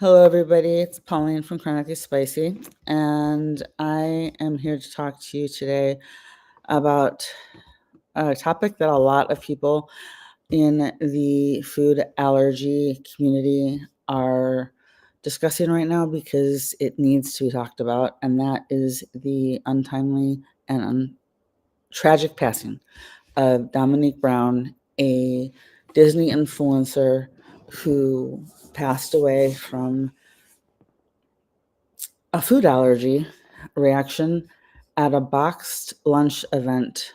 Hello, everybody. It's Pauline from Chronically Spicy, and I am here to talk to you today about a topic that a lot of people in the food allergy community are discussing right now because it needs to be talked about, and that is the untimely and tragic passing of Dominique Brown, a Disney influencer who passed away from a food allergy reaction at a boxed lunch event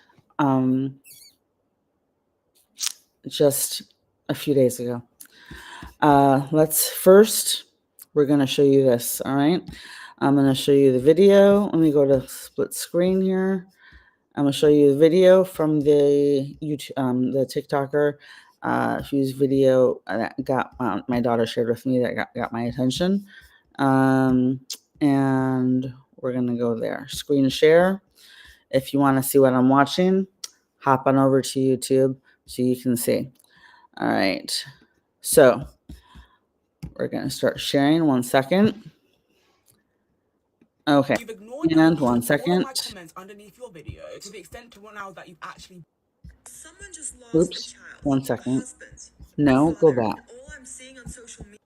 just a few days ago. We're going to show you this, all right? I'm going to show you the video. Let me go to split screen here. I'm going to show you the video from the YouTube, the TikToker whose video that got my daughter shared with me that got my attention. And we're going to go there. Screen share. If you want to see what I'm watching, hop on over to YouTube so you can see. All right. So we're going to start sharing. 1 second. Okay. And 1 second. Underneath your video to the extent to now that you've actually. Someone just lost Oops. 1 second. No, go back.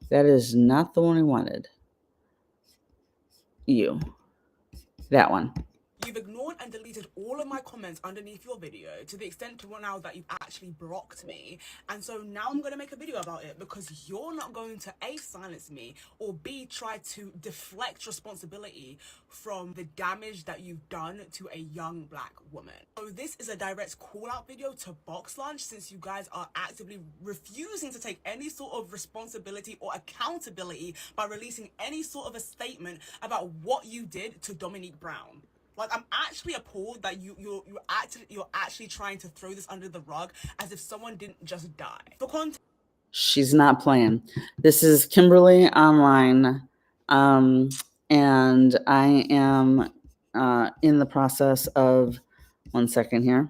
That is not the one I wanted. That one. You've ignored and deleted all of my comments underneath your video to the extent to now that you've actually blocked me. And so now I'm going to make a video about it because you're not going to A, silence me, or B, try to deflect responsibility from the damage that you've done to a young black woman. So this is a direct call out video to Box Lunch since you guys are actively refusing to take any sort of responsibility or accountability by releasing any sort of a statement about what you did to Dominique Brown. Like, I'm actually appalled that you're actually trying to throw this under the rug as if someone didn't just die. For context, she's not playing. This is Kimberly online, and I am in the process of 1 second here.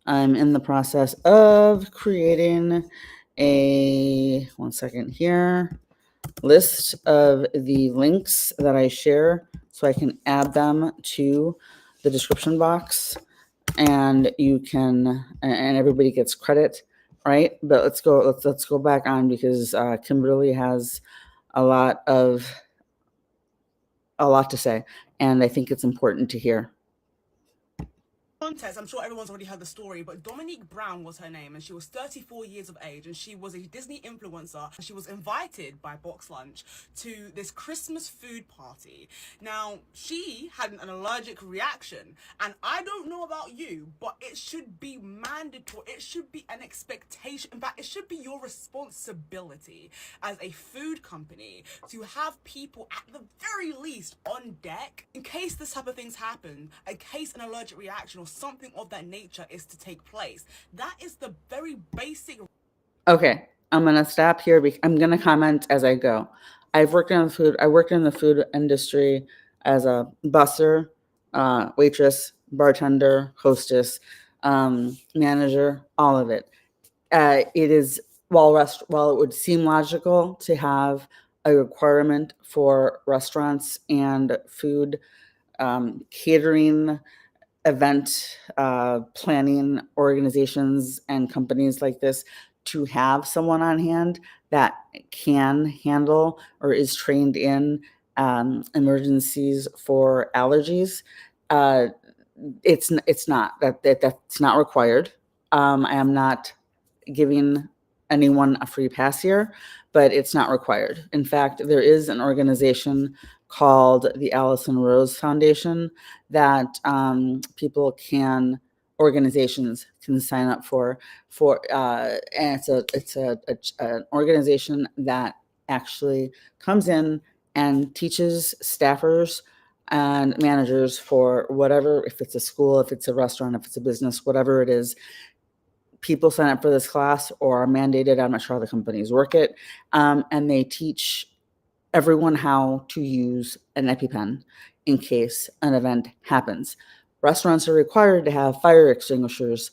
I'm in the process of creating a 1 second here list of the links that I share so I can add them to the description box and you can and everybody gets credit, right? But let's go back on because Kimberly has a lot to say and I think it's important to hear. Context, I'm sure everyone's already heard the story, but Dominique Brown was her name and she was 34 years of age and she was a Disney influencer. She was invited by Box Lunch to this Christmas food party. Now, she had an allergic reaction and I don't know about you, but it should be mandatory. It should be an expectation. In fact, it should be your responsibility as a food company to have people at the very least on deck in case this type of things happen, in case an allergic reaction or something of that nature is to take place. That is the very basic. Okay, I'm gonna stop here. I'm gonna comment as I go. I worked in the food industry as a busser, waitress, bartender, hostess, manager, all of it. It is while it would seem logical to have a requirement for restaurants and food catering event planning organizations and companies like this to have someone on hand that can handle or is trained in emergencies for allergies. It's not that's not required. I am not giving anyone a free pass here, but it's not required. In fact, there is an organization called the Allison Rose Foundation that organizations can sign up for, and it's an organization that actually comes in and teaches staffers and managers for whatever, if it's a school, if it's a restaurant, if it's a business, whatever it is. People sign up for this class or are mandated. I'm not sure how the companies work it. And they teach everyone how to use an EpiPen in case an event happens. Restaurants are required to have fire extinguishers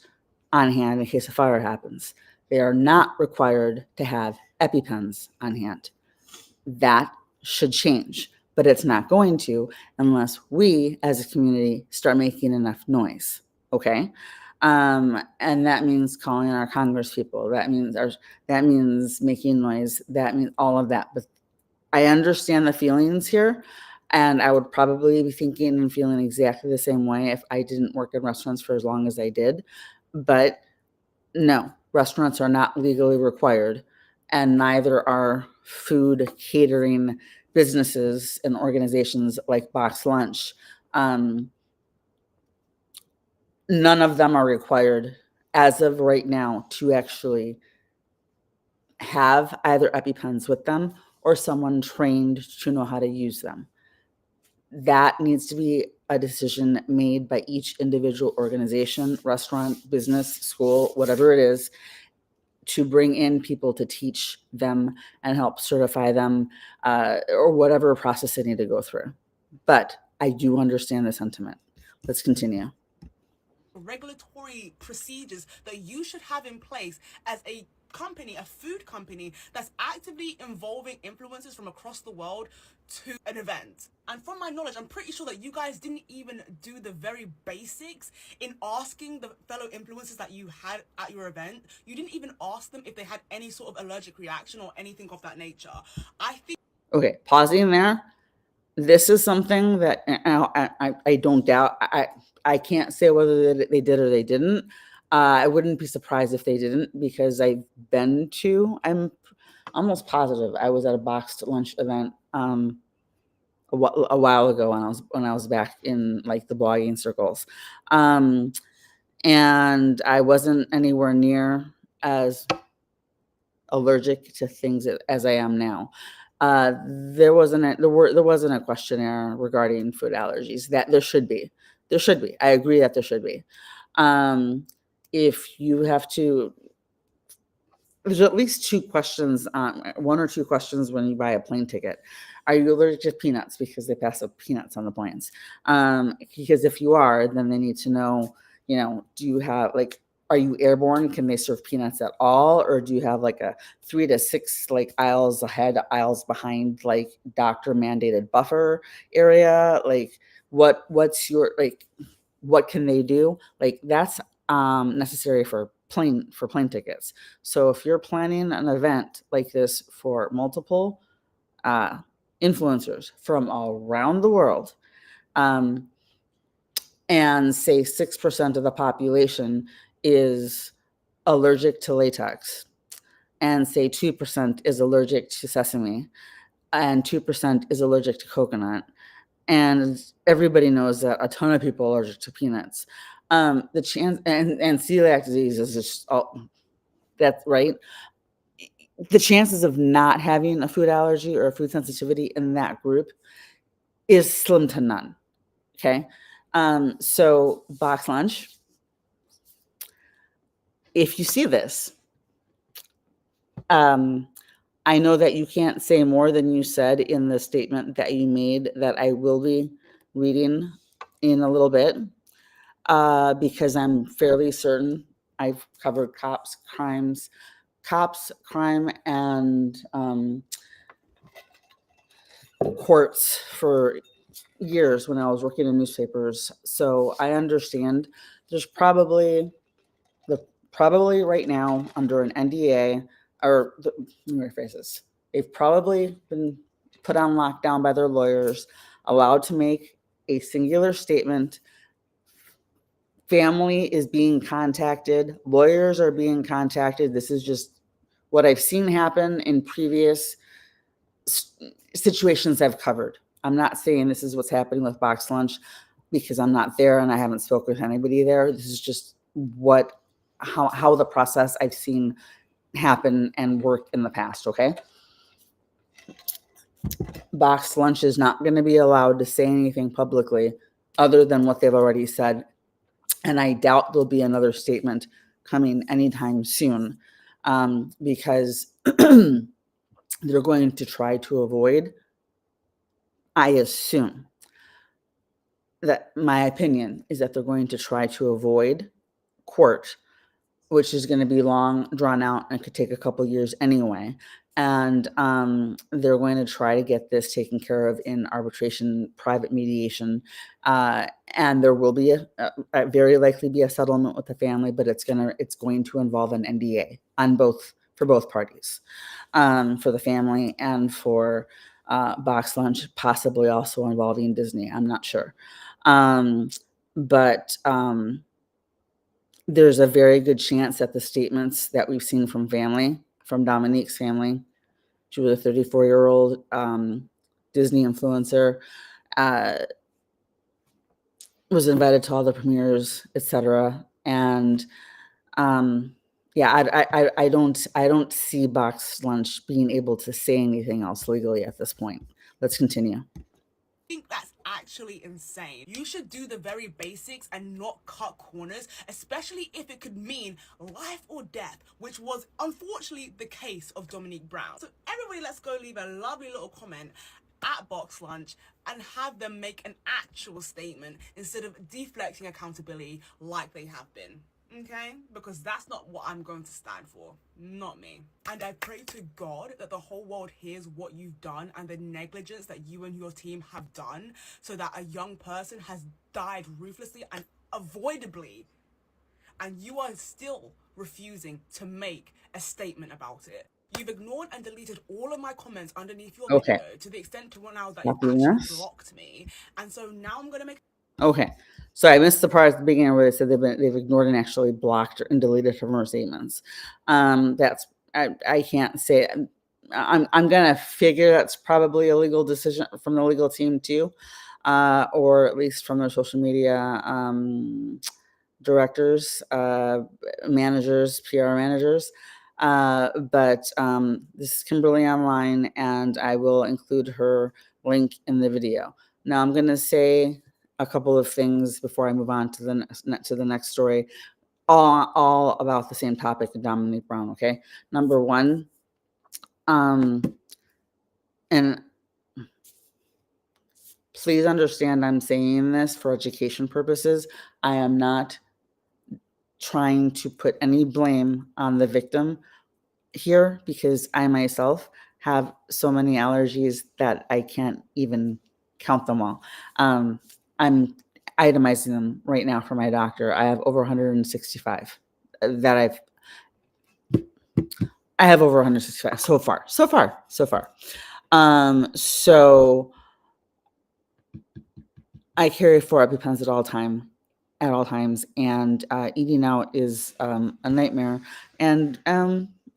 on hand in case a fire happens. They are not required to have EpiPens on hand. That should change, but it's not going to unless we as a community start making enough noise. Okay. And that means calling our Congress people. That means making noise. That means all of that. But I understand the feelings here, and I would probably be thinking and feeling exactly the same way if I didn't work in restaurants for as long as I did. But no, restaurants are not legally required, and neither are food catering businesses and organizations like Box Lunch. Um, None of them are required as of right now to actually have either EpiPens with them or someone trained to know how to use them. That needs to be a decision made by each individual organization, restaurant, business, school, whatever it is, to bring in people to teach them and help certify them, or whatever process they need to go through. But I do understand the sentiment. Let's continue. Regulatory procedures that you should have in place as a company, a food company that's actively involving influencers from across the world to an event. And from my knowledge, I'm pretty sure that you guys didn't even do the very basics in asking the fellow influencers that you had at your event. You didn't even ask them if they had any sort of allergic reaction or anything of that nature. I think. Okay, pausing there. This is something that I don't doubt. I can't say whether they did or they didn't. I wouldn't be surprised if they didn't, because I've been to, I'm almost positive I was at a boxed lunch event a while ago when I was back in like the blogging circles. And I wasn't anywhere near as allergic to things as I am now. There wasn't a questionnaire regarding food allergies. That there should be. There should be. I agree that there should be. If you have to, there's at least two questions, one or two questions when you buy a plane ticket. Are you allergic to peanuts? Because they pass up peanuts on the planes. Because if you are, then they need to know, do you have like, are you airborne? Can they serve peanuts at all? Or do you have like a 3 to 6 like aisles ahead, aisles behind, like doctor mandated buffer area? Like what's your, like, what can they do? Like that's necessary for plane tickets. So if you're planning an event like this for multiple influencers from around the world, and say 6% of the population is allergic to latex, and say 2% is allergic to sesame, and 2% is allergic to coconut, and everybody knows that a ton of people are allergic to peanuts. The chance, and celiac disease is just that's right. The chances of not having a food allergy or a food sensitivity in that group is slim to none. Okay. So box lunch, if you see this, I know that you can't say more than you said in the statement that you made that I will be reading in a little bit, because I'm fairly certain I've covered crime, and courts for years when I was working in newspapers. So I understand there's probably right now under an NDA, or let me rephrase this. They've probably been put on lockdown by their lawyers, allowed to make a singular statement. Family is being contacted, lawyers are being contacted. This is just what I've seen happen in previous situations I've covered. I'm not saying this is what's happening with Box Lunch, because I'm not there and I haven't spoken with anybody there. This is just how the process I've seen happen and work in the past. Okay. Box Lunch is not going to be allowed to say anything publicly other than what they've already said. And I doubt there'll be another statement coming anytime soon, because they're going to try to avoid, I assume that my opinion is that they're going to try to avoid court which is going to be long, drawn out, and could take a couple years anyway. And they're going to try to get this taken care of in arbitration, private mediation, and there will be very likely be a settlement with the family, but it's going to involve an NDA for both parties, for the family and for Box Lunch, possibly also involving Disney. I'm not sure, but there's a very good chance that the statements that we've seen from Dominique's family, she was a 34-year-old Disney influencer, was invited to all the premieres, etc. And yeah, I don't see Box Lunch being able to say anything else legally at this point. Let's continue. I think that's actually insane. You should do the very basics and not cut corners, especially if it could mean life or death, which was unfortunately the case of Dominique Brown. So everybody, let's go leave a lovely little comment at Box Lunch and have them make an actual statement instead of deflecting accountability like they have been. Okay? Because that's not what I'm going to stand for. Not me. And I pray to God that the whole world hears what you've done and the negligence that you and your team have done so that a young person has died ruthlessly and avoidably, and you are still refusing to make a statement about it. You've ignored and deleted all of my comments underneath your video to the extent to now that you've actually blocked me. And so now I'm going to make... Okay. So I missed the part at the beginning where they said they've ignored and actually blocked and deleted from her statements. I can't say. I'm gonna figure that's probably a legal decision from the legal team too, or at least from their social media directors, managers, PR managers. But this is Kimberly Online, and I will include her link in the video. Now I'm gonna say a couple of things before I move on to the next story, all about the same topic of Dominique Brown. Okay, number one, and please understand I'm saying this for education purposes. I am not trying to put any blame on the victim here because I myself have so many allergies that I can't even count them all. I'm itemizing them right now for my doctor. I have over 165 that I have over 165 so far. So I carry 4 EpiPens at all times, and eating out is a nightmare. And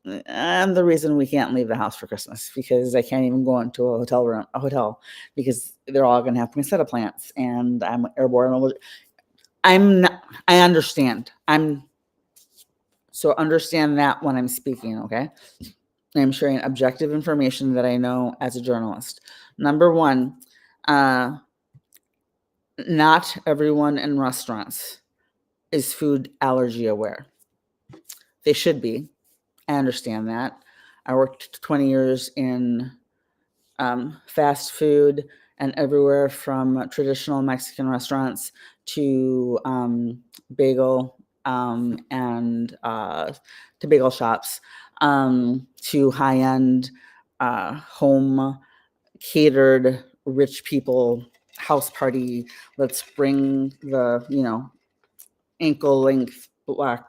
the reason we can't leave the house for Christmas because I can't even go into a hotel because they're all going to have poinsettia plants, and I'm airborne. I understand. So understand that when I'm speaking, okay? I'm sharing objective information that I know as a journalist. Number one, not everyone in restaurants is food allergy aware. They should be. I understand that. I worked 20 years in fast food and everywhere from traditional Mexican restaurants to bagel and to bagel shops to high-end home catered rich people house party. Let's bring the ankle length black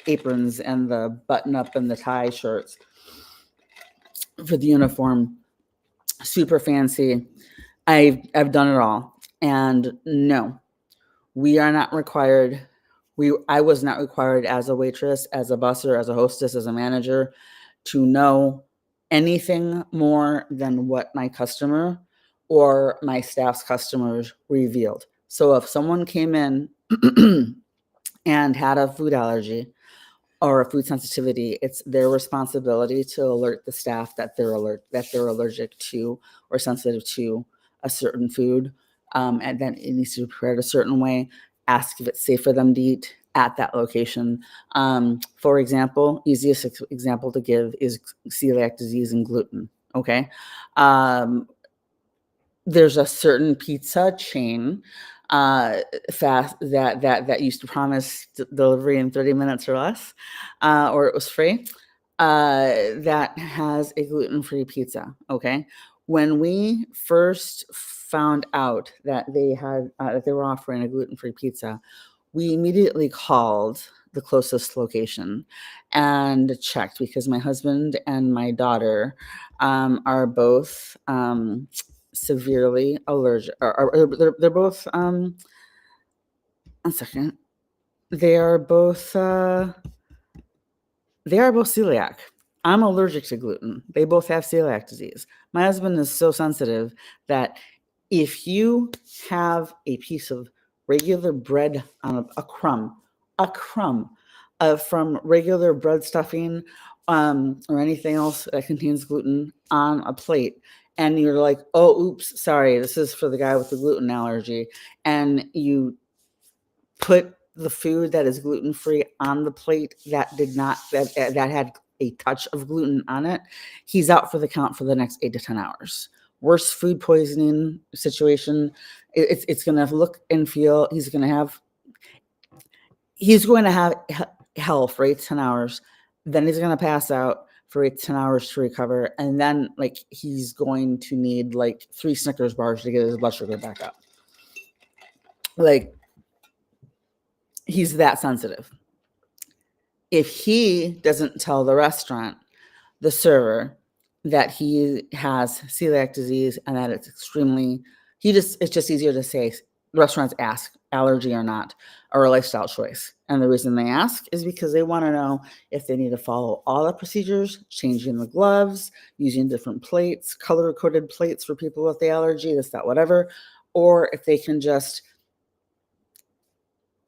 aprons and the button up and the tie shirts for the uniform. Super fancy. I've done it all. And no, we are not required. I was not required as a waitress, as a busser, as a hostess, as a manager to know anything more than what my customer or my staff's customers revealed. So if someone came in and had a food allergy or a food sensitivity, it's their responsibility to alert the staff that they're allergic to or sensitive to a certain food, and then it needs to be prepared a certain way. Ask if it's safe for them to eat at that location. For example, easiest example to give is celiac disease and gluten. Okay, there's a certain pizza chain fast that used to promise delivery in 30 minutes or less, or it was free. That has a gluten-free pizza. Okay, when we first found out that they were offering a gluten-free pizza, we immediately called the closest location and checked because my husband and my daughter are both severely allergic. They're both. 1 second. They are both. They are both celiac. I'm allergic to gluten. They both have celiac disease. My husband is so sensitive that if you have a piece of regular bread on a crumb from regular bread stuffing or anything else that contains gluten on a plate, and you're like, oh, oops, sorry, this is for the guy with the gluten allergy, and you put the food that is gluten-free on the plate that had a touch of gluten on it, he's out for the count for the next 8 to 10 hours. Worst food poisoning situation. It's going to look and feel. He's going to have hell for 8 to 10 hours. Then he's going to pass out for 8 to 10 hours to recover, and then like he's going to need like 3 Snickers bars to get his blood sugar back up. Like, he's that sensitive. If he doesn't tell the restaurant, the server, that he has celiac disease and that it's just easier to say, restaurants ask allergy or not, or a lifestyle choice. And the reason they ask is because they want to know if they need to follow all the procedures, changing the gloves, using different plates, color-coded plates for people with the allergy, this, that, whatever, or if they can just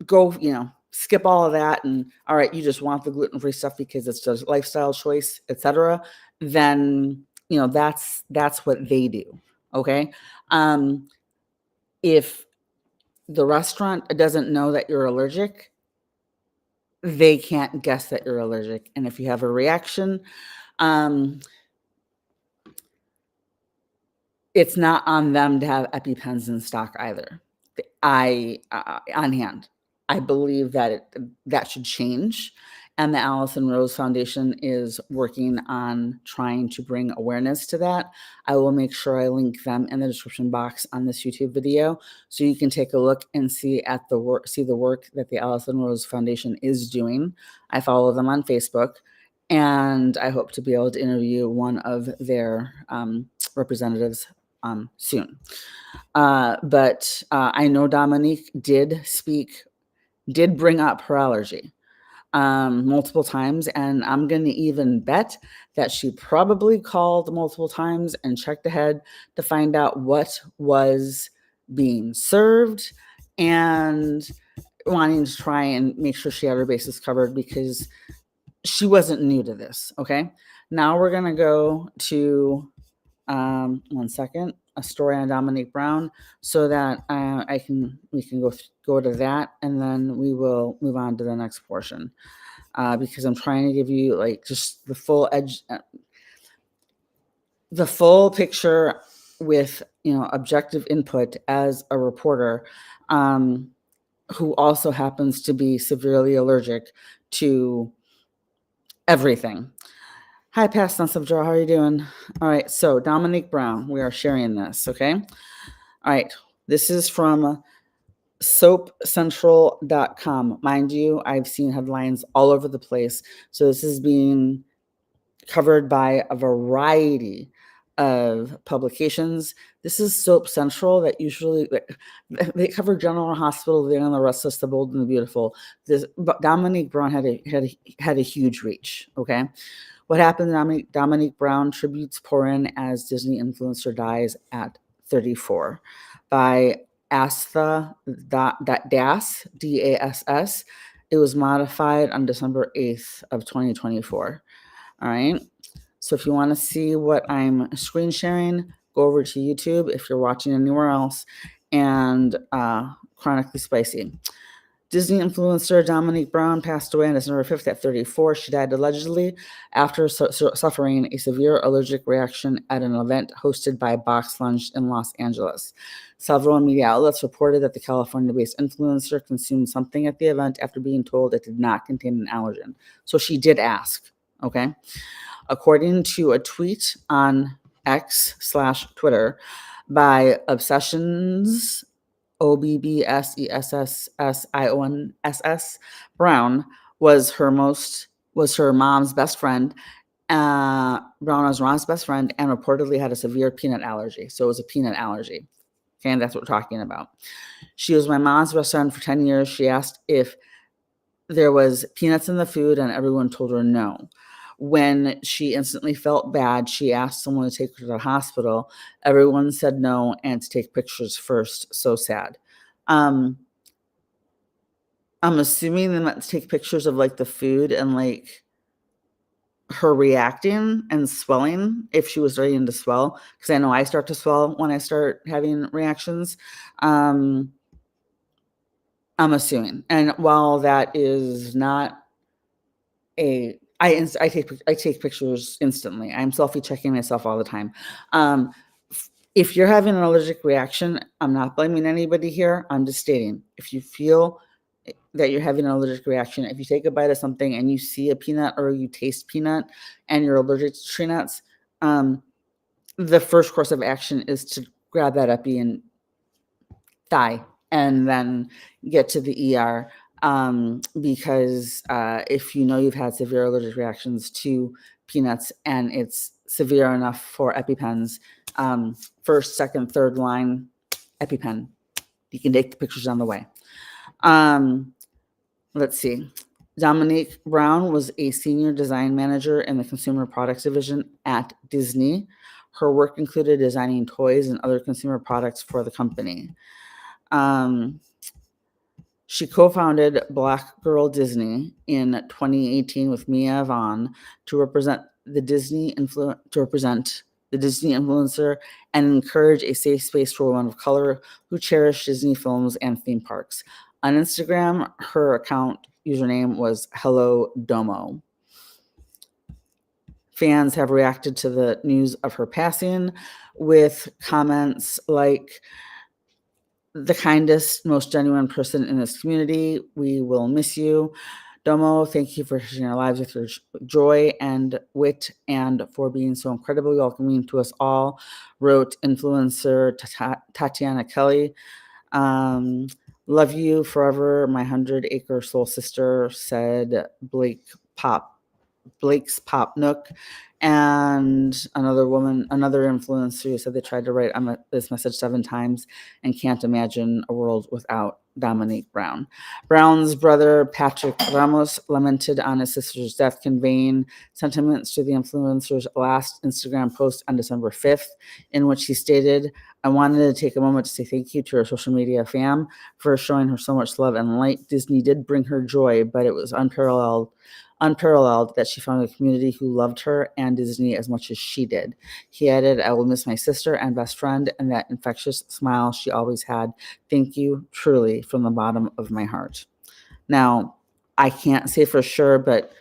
go, skip all of that and all right, you just want the gluten-free stuff because it's just lifestyle choice, etc. Then that's what they do. Okay. If the restaurant doesn't know that you're allergic, they can't guess that you're allergic. And if you have a reaction, it's not on them to have EpiPens in stock either. On hand. I believe that that should change, and the Allison Rose Foundation is working on trying to bring awareness to that. I will make sure I link them in the description box on this YouTube video, so you can take a look and see the work that the Allison Rose Foundation is doing. I follow them on Facebook, and I hope to be able to interview one of their representatives soon. But I know Dominique did bring up her allergy multiple times, and I'm going to even bet that she probably called multiple times and checked ahead to find out what was being served and wanting to try and make sure she had her bases covered because she wasn't new to this. Okay. Now we're going to go to 1 second, a story on Dominique Brown, so that we can go to that, and then we will move on to the next portion because I'm trying to give you like just the full the full picture with objective input as a reporter who also happens to be severely allergic to everything. Hi, Past Sense of Joe. How are you doing? All right. So Dominique Brown, we are sharing this. Okay. All right. This is from soapcentral.com. Mind you, I've seen headlines all over the place. So this is being covered by a variety of publications. This is Soap Central that usually they cover General Hospital, the Young, the Restless, the Bold, and the Beautiful. But Dominique Brown had a huge reach. Okay. What happened? Dominique Brown tributes pour in as Disney influencer dies at 34 by Astha Das, DASS. It was modified on December 8th of 2024. All right. So if you want to see what I'm screen sharing, go over to YouTube if you're watching anywhere else, and Chronically Spicy. Disney influencer Dominique Brown passed away on December 5th at 34. She died allegedly after suffering a severe allergic reaction at an event hosted by Box Lunch in Los Angeles. Several media outlets reported that the California-based influencer consumed something at the event after being told it did not contain an allergen. So she did ask, okay? According to a tweet on X/Twitter by Obsessions OBBSESSSIONSS Brown was her mom's best friend. Brown was mom's best friend and reportedly had a severe peanut allergy. So it was a peanut allergy. Okay, and that's what we're talking about. She was my mom's best friend for 10 years. She asked if there was peanuts in the food, and everyone told her no. When she instantly felt bad, she asked someone to take her to the hospital. Everyone said no and to take pictures first. So sad. I'm assuming they meant to take pictures of like the food and like her reacting and swelling if she was starting to swell, because I know I start to swell when I start having reactions. I'm assuming. And while that is not I take pictures instantly. I'm selfie checking myself all the time. If you're having an allergic reaction, I'm not blaming anybody here. I'm just stating, if you feel that you're having an allergic reaction, if you take a bite of something and you see a peanut or you taste peanut and you're allergic to tree nuts, the first course of action is to grab that epi and die and then get to the ER. Because if you know you've had severe allergic reactions to peanuts and it's severe enough for EpiPens, first, second, third line EpiPen. You can take the pictures on the way. Let's see. Dominique Brown was a senior design manager in the consumer products division at Disney. Her work included designing toys and other consumer products for the company. She co-founded Black Girl Disney in 2018 with Mia Vaughn to represent the Disney influencer and encourage a safe space for women of color who cherish Disney films and theme parks. On Instagram, her account username was Hello Domo. Fans have reacted to the news of her passing with comments like, "The kindest, most genuine person in this community. We will miss you. Domo, thank you for sharing our lives with your joy and wit and for being so incredibly welcoming to us all," wrote influencer Tatiana Kelly. "Love you forever, my 100-acre soul sister," said Blake's Pop Nook. And another influencer who said they tried to write this message 7 times and can't imagine a world without Dominique Brown. Brown's brother, Patrick Ramos, lamented on his sister's death, conveying sentiments to the influencer's last Instagram post on December 5th, in which he stated, "I wanted to take a moment to say thank you to her social media fam for showing her so much love and light. Disney did bring her joy, but it was unparalleled that she found a community who loved her and Disney as much as she did." He added, "I will miss my sister and best friend and that infectious smile she always had. Thank you, truly, from the bottom of my heart." Now, I can't say for sure, but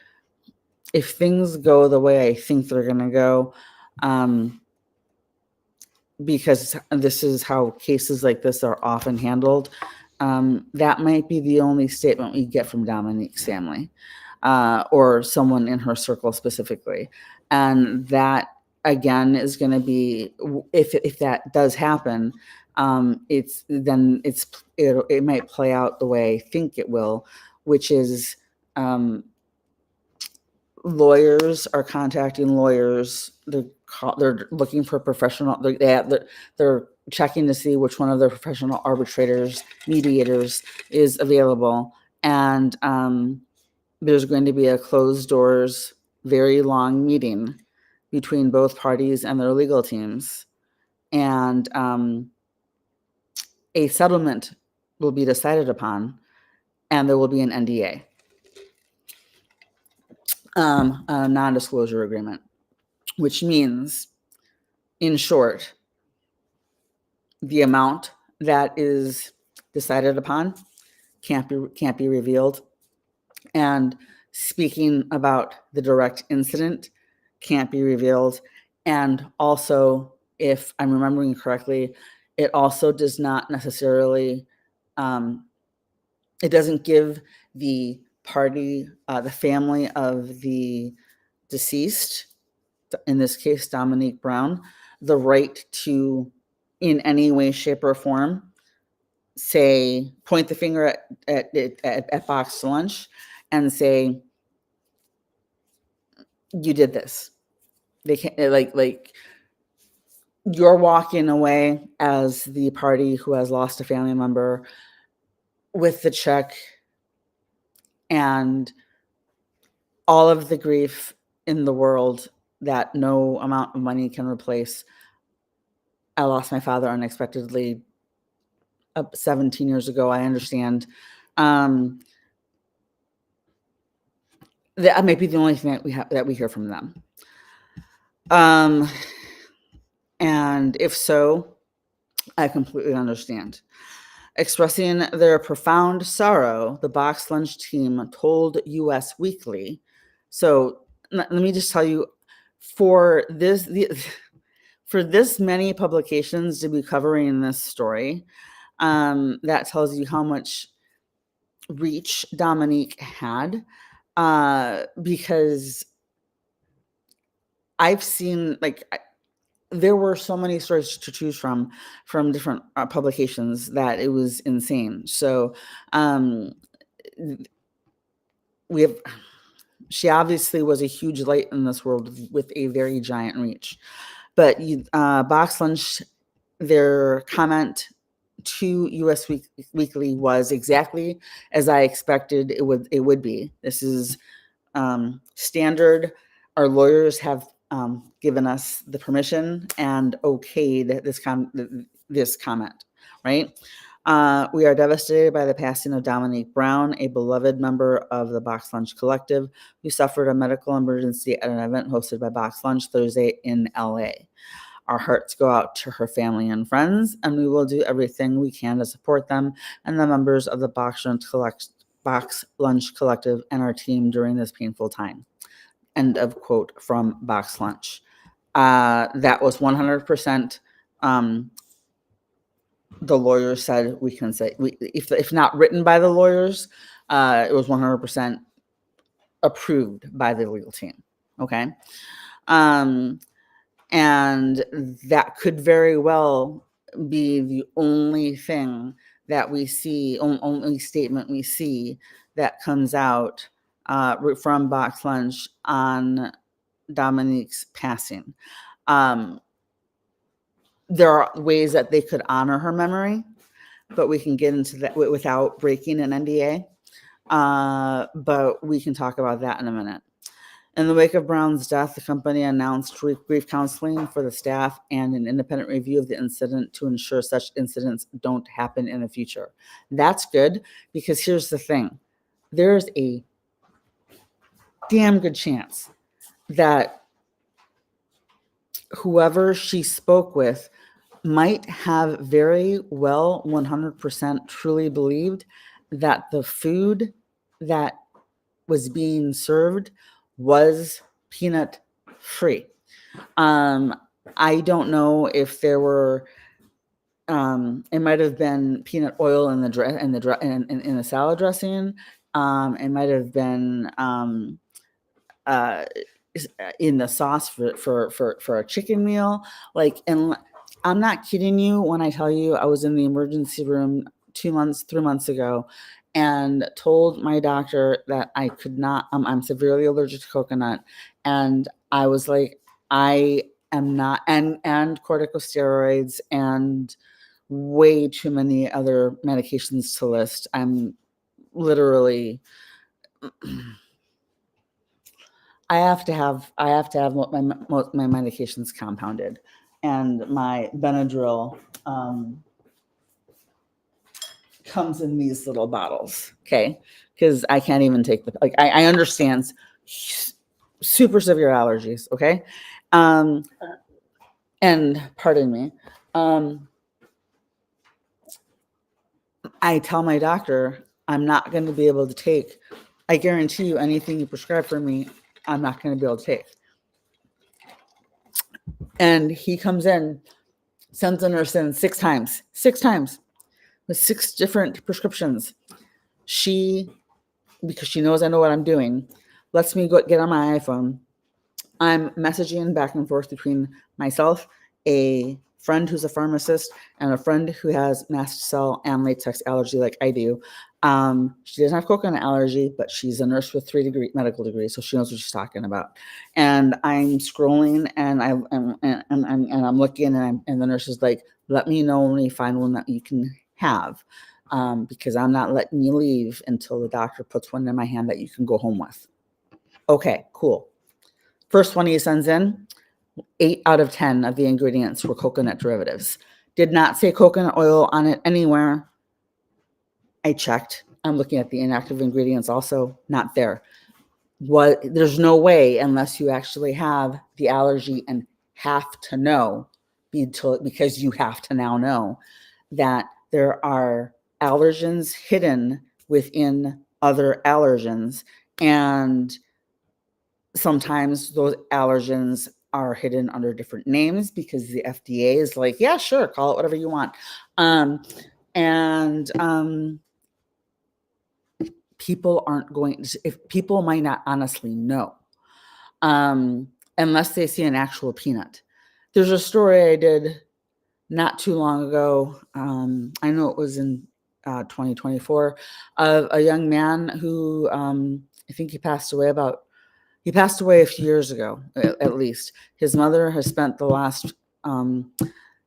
if things go the way I think they're going to go, because this is how cases like this are often handled, that might be the only statement we get from Dominique's family. Or someone in her circle specifically. And that, again, is going to be, if that does happen, it might play out the way I think it will, which is lawyers are contacting lawyers. They're looking for professional. They're checking to see which one of their professional arbitrators, mediators is available. And there's going to be a closed doors, very long meeting between both parties and their legal teams. And a settlement will be decided upon, and there will be an NDA, a non-disclosure agreement, which means, in short, the amount that is decided upon can't be revealed. And speaking about the direct incident can't be revealed. And also, if I'm remembering correctly, it also does not necessarily, it doesn't give the party, the family of the deceased, in this case, Dominique Brown, the right to, in any way, shape, or form, say, point the finger at Box Lunch and say, you did this. They can't, like you're walking away as the party who has lost a family member with the check and all of the grief in the world that no amount of money can replace. I lost my father unexpectedly 17 years ago. I understand. That may be the only thing that we hear from them. And if so, I completely understand. Expressing their profound sorrow, the Box Lunch team told US Weekly. So let me just tell you, for this many publications to be covering this story, that tells you how much reach Dominique had, because I've seen, there were so many stories to choose from different publications that it was insane. So she obviously was a huge light in this world with a very giant reach. But Box Lunch, their comment to US Weekly was exactly as I expected it would be. This is standard. Our lawyers have given us the permission and okayed this comment, right? We are devastated by the passing of Dominique Brown, a beloved member of the Box Lunch Collective, who suffered a medical emergency at an event hosted by Box Lunch Thursday in LA. Our hearts go out to her family and friends, and we will do everything we can to support them and the members of the Box Lunch Collective and our team during this painful time. End of quote from Box Lunch. That was 100%. The lawyers said we can say, if not written by the lawyers, it was 100% approved by the legal team. Okay. And that could very well be the only thing that we see, only statement we see that comes out from Box Lunch on Dominique's passing. There are ways that they could honor her memory, but we can get into that without breaking an NDA. But we can talk about that in a minute. In the wake of Brown's death, the company announced grief counseling for the staff and an independent review of the incident to ensure such incidents don't happen in the future. That's good, because here's the thing. There's a damn good chance that whoever she spoke with might have very well 100% truly believed that the food that was being served was peanut free. I don't know if there were, it might have been peanut oil in the salad dressing. It might have been in the sauce for a chicken meal. And I'm not kidding you when I tell you I was in the emergency room 3 months ago and told my doctor that I could not, I'm severely allergic to coconut. And I was like, I am not, and corticosteroids and way too many other medications to list. I'm literally, I have to have my medications compounded, and my Benadryl comes in these little bottles. Okay, because I can't even take I understand super severe allergies. Okay, and pardon me. I tell my doctor I'm not going to be able to take. I guarantee you anything you prescribe for me, I'm not going to be able to take. And he comes in, sends a nurse in 6 times with 6 different prescriptions. She, because she knows I know what I'm doing, lets me go get on my iPhone. I'm messaging back and forth between myself, a friend who's a pharmacist, and a friend who has mast cell and latex allergy like I do. She doesn't have coconut allergy, but she's a nurse with 3 medical degrees, so she knows what she's talking about. And I'm scrolling, and I'm looking, and the nurse is like, "Let me know when you find one that you can have, because I'm not letting you leave until the doctor puts one in my hand that you can go home with." Okay, cool. First one he sends in, 8 out of 10 of the ingredients were coconut derivatives. Did not say coconut oil on it anywhere. I checked. I'm looking at the inactive ingredients also, not there. There's no way, unless you actually have the allergy and have to know, because you have to now know that there are allergens hidden within other allergens, and sometimes those allergens are hidden under different names because the FDA is like, yeah, sure, call it whatever you want. People aren't going to, if people might not honestly know, unless they see an actual peanut. There's a story I did not too long ago. I know it was in 2024, of a young man who, I think he passed away a few years ago, at least. His mother has spent the last,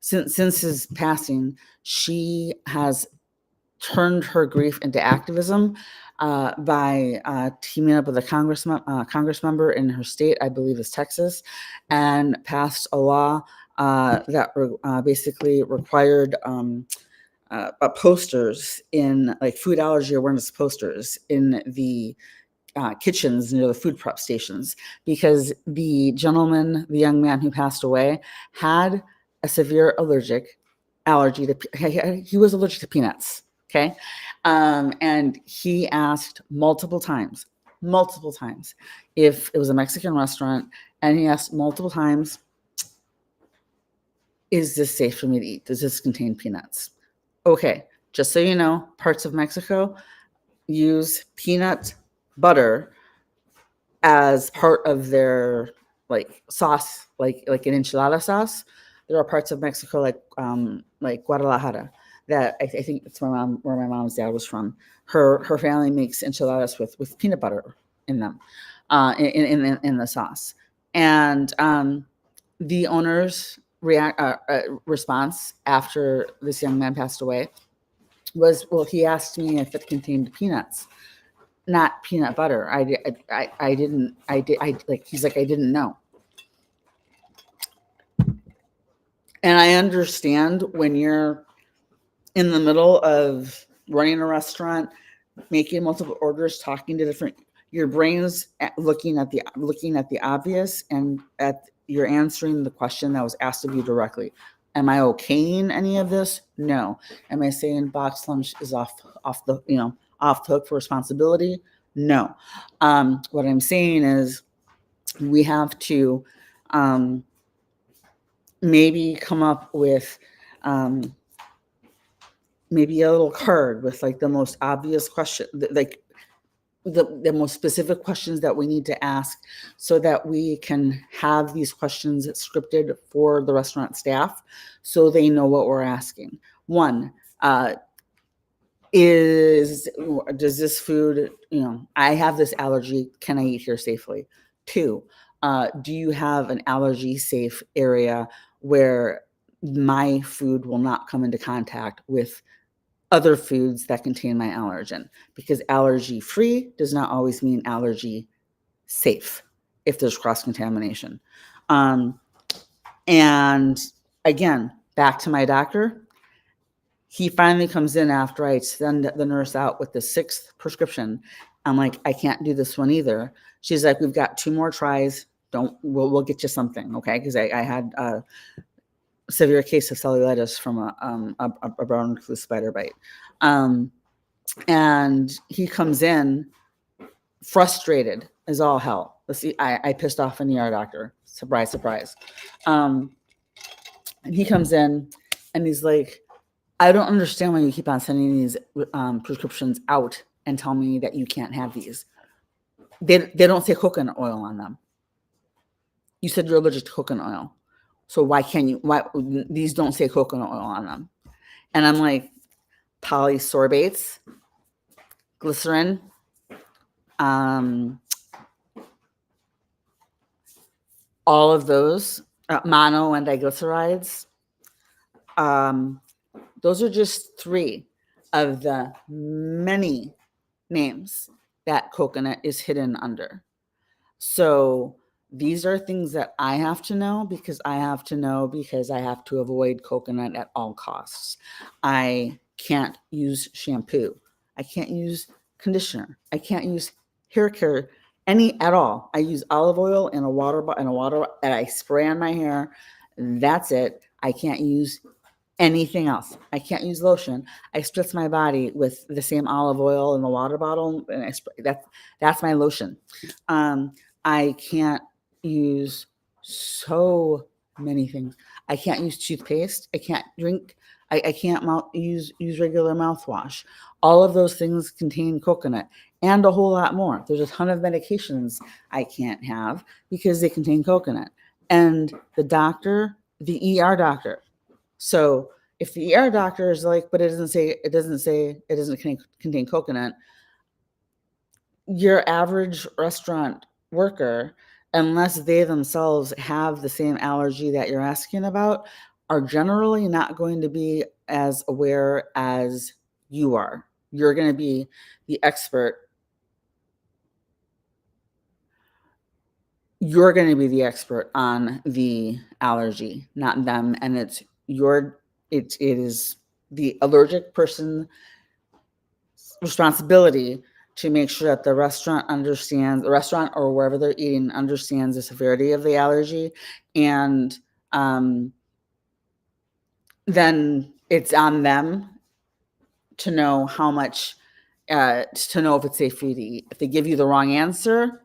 since his passing, she has turned her grief into activism by teaming up with a Congress member in her state, I believe is Texas, and passed a law that basically required posters, in like food allergy awareness posters in the kitchens near the food prep stations, because the young man who passed away, had a severe allergy to, he was allergic to peanuts. Okay. And he asked multiple times, if it was a Mexican restaurant, and he asked multiple times, is this safe for me to eat? Does this contain peanuts? Okay. Just so you know, parts of Mexico use peanut butter as part of their like sauce, like an enchilada sauce. There are parts of Mexico like Guadalajara that I think it's where my mom's dad was from. Her family makes enchiladas with peanut butter in them, in the sauce. And the owner's response after this young man passed away was, well, he asked me if it contained peanuts, not peanut butter. He's like, I didn't know. And I understand when you're in the middle of running a restaurant, making multiple orders, talking to different, your brain's looking at the obvious, and you're answering the question that was asked of you directly. Am I okaying any of this? No. Am I saying box lunch is off the hook for responsibility? No. What I'm saying is we have to maybe come up with maybe a little card with like the most obvious question, like the most specific questions that we need to ask, so that we can have these questions scripted for the restaurant staff so they know what we're asking. One, does this food, I have this allergy, can I eat here safely? 2, do you have an allergy safe area where my food will not come into contact with other foods that contain my allergen? Because allergy free does not always mean allergy safe if there's cross contamination. And again, back to my doctor. He finally comes in after I send the nurse out with the 6th prescription. I'm like, I can't do this one either. She's like, we've got 2 more tries. We'll get you something, okay? Because I had a severe case of cellulitis from a brown recluse spider bite. And he comes in frustrated as all hell. I pissed off an ER doctor. Surprise, surprise. And he comes in and he's like, I don't understand why you keep on sending these prescriptions out and tell me that you can't have these. They don't say coconut oil on them. You said you're allergic to coconut oil. So why can't you, why these don't say coconut oil on them? And I'm like, polysorbates, glycerin, all of those, mono and diglycerides. Those are just 3 of the many names that coconut is hidden under. So these are things that I have to know because I have to avoid coconut at all costs. I can't use shampoo. I can't use conditioner. I can't use hair care any at all. I use olive oil in a water and I spray on my hair. That's it. I can't use anything else. I can't use lotion. I spritz my body with the same olive oil in the water bottle, and I spray. That's my lotion. I can't use so many things. I can't use toothpaste. I can't drink. I can't use regular mouthwash. All of those things contain coconut and a whole lot more. There's a ton of medications I can't have because they contain coconut. And the doctor, the ER doctor. So if the ER doctor is like, but it doesn't contain coconut, your average restaurant worker, unless they themselves have the same allergy that you're asking about, are generally not going to be as aware as you are. You're going to be the expert. You're going to be the expert on the allergy, not them. And it is the allergic person's responsibility to make sure that the restaurant or wherever they're eating understands the severity of the allergy. And then it's on them to know how much, to know if it's safe for you to eat. If they give you the wrong answer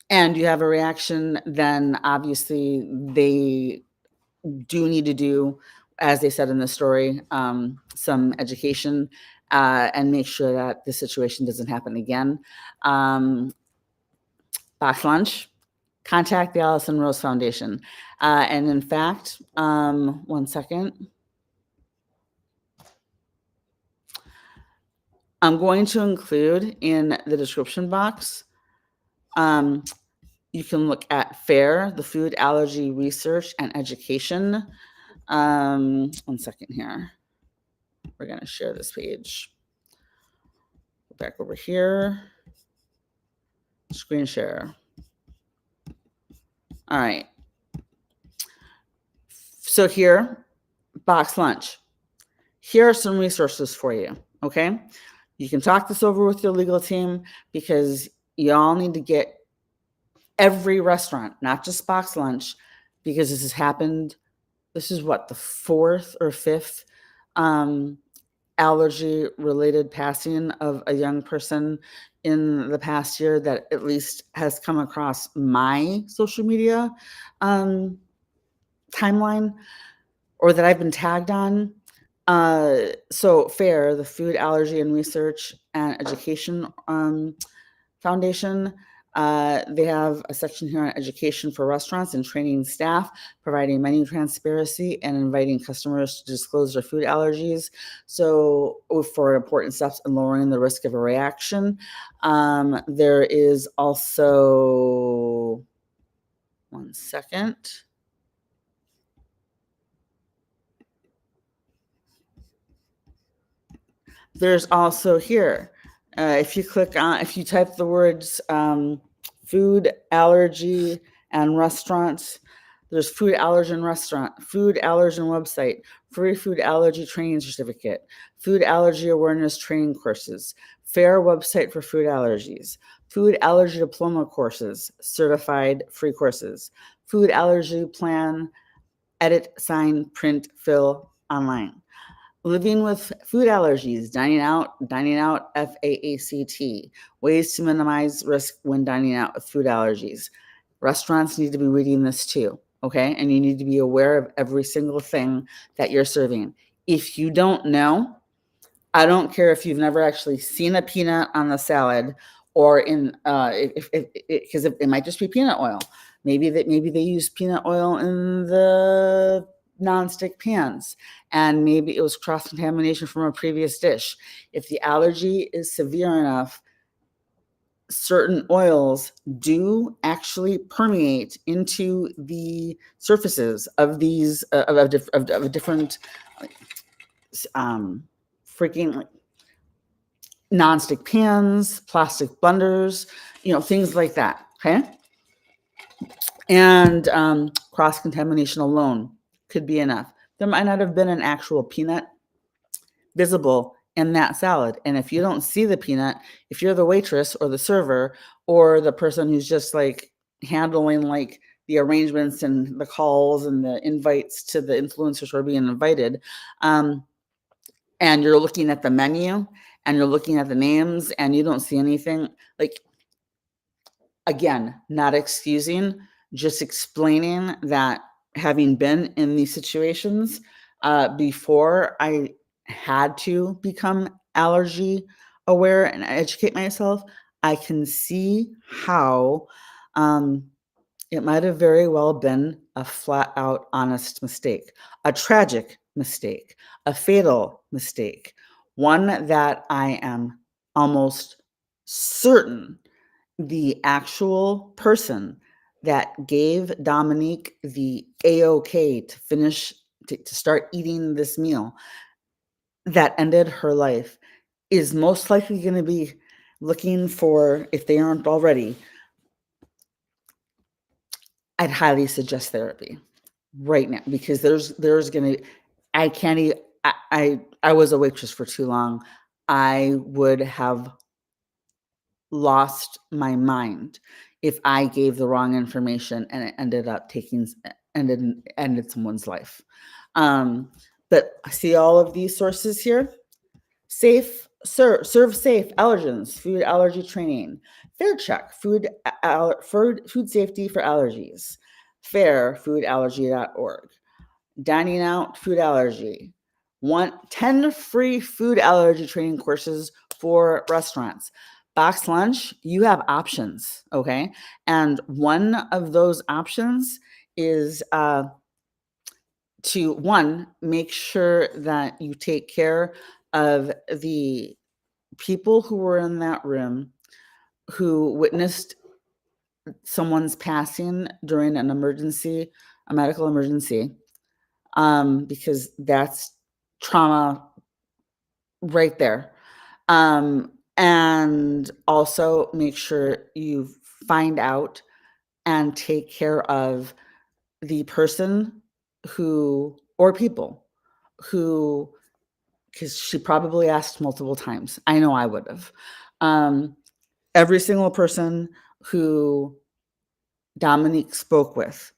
and you have a reaction, then obviously they do need to do, as they said in the story, some education and make sure that the situation doesn't happen again. Box lunch, contact the Allison Rose Foundation. And in fact, one second. I'm going to include in the description box, you can look at FAIR, the Food Allergy Research and Education. One second here. We're going to share this page. Go back over here. Screen share. All right. So here, box lunch. Here are some resources for you, okay? You can talk this over with your legal team because y'all need to get every restaurant, not just box lunch, because this has happened. This is what, the 4th or 5th allergy-related passing of a young person in the past year that at least has come across my social media timeline or that I've been tagged on. So FAIR, the Food Allergy and Research and Education Foundation, they have a section here on education for restaurants and training staff, providing menu transparency and inviting customers to disclose their food allergies. So for important steps in lowering the risk of a reaction. There is also, one second. There's also here, if you type the words food allergy and restaurants, there's food allergen restaurant, food allergen website, free food allergy training certificate, food allergy awareness training courses, FAIR website for food allergies, food allergy diploma courses, certified free courses, food allergy plan, edit, sign, print, fill online. living with food allergies, dining out, FAACT, ways to minimize risk when dining out with food allergies. Restaurants need to be reading this too, okay? And you need to be aware of every single thing that you're serving. If you don't know, I don't care if you've never actually seen a peanut on the salad, or in if because it might just be peanut oil. Maybe they use peanut oil in the nonstick pans, and maybe it was cross contamination from a previous dish. If the allergy is severe enough, certain oils do actually permeate into the surfaces of these of different freaking nonstick pans, plastic blenders, things like that. Okay. And cross contamination alone could be enough. There might not have been an actual peanut visible in that salad. And if you don't see the peanut, if you're the waitress or the server or the person who's just like handling like the arrangements and the calls and the invites to the influencers who are being invited, and you're looking at the menu and you're looking at the names and you don't see anything, like, again, not excusing, just explaining that having been in these situations before I had to become allergy aware and educate myself, I can see how it might have very well been a flat out honest mistake, a tragic mistake, a fatal mistake, one that I am almost certain the actual person that gave Dominique the A-OK to finish, to start eating this meal that ended her life is most likely going to be looking for, if they aren't already, I'd highly suggest therapy right now, because there's going to, I can't even, I was a waitress for too long. I would have lost my mind if I gave the wrong information and it ended up ended someone's life. But I see all of these sources here. Serve safe allergens, food allergy training. Fair check, food safety for allergies. Fair, foodallergy.org. Dining out, food allergy. 10 free food allergy training courses for restaurants. Box lunch, you have options, okay? And one of those options is to, one, make sure that you take care of the people who were in that room who witnessed someone's passing during an emergency, a medical emergency, because that's trauma right there. And also make sure you find out and take care of the person who, or people who, because she probably asked multiple times. I know I would have. Every single person who Dominique spoke with,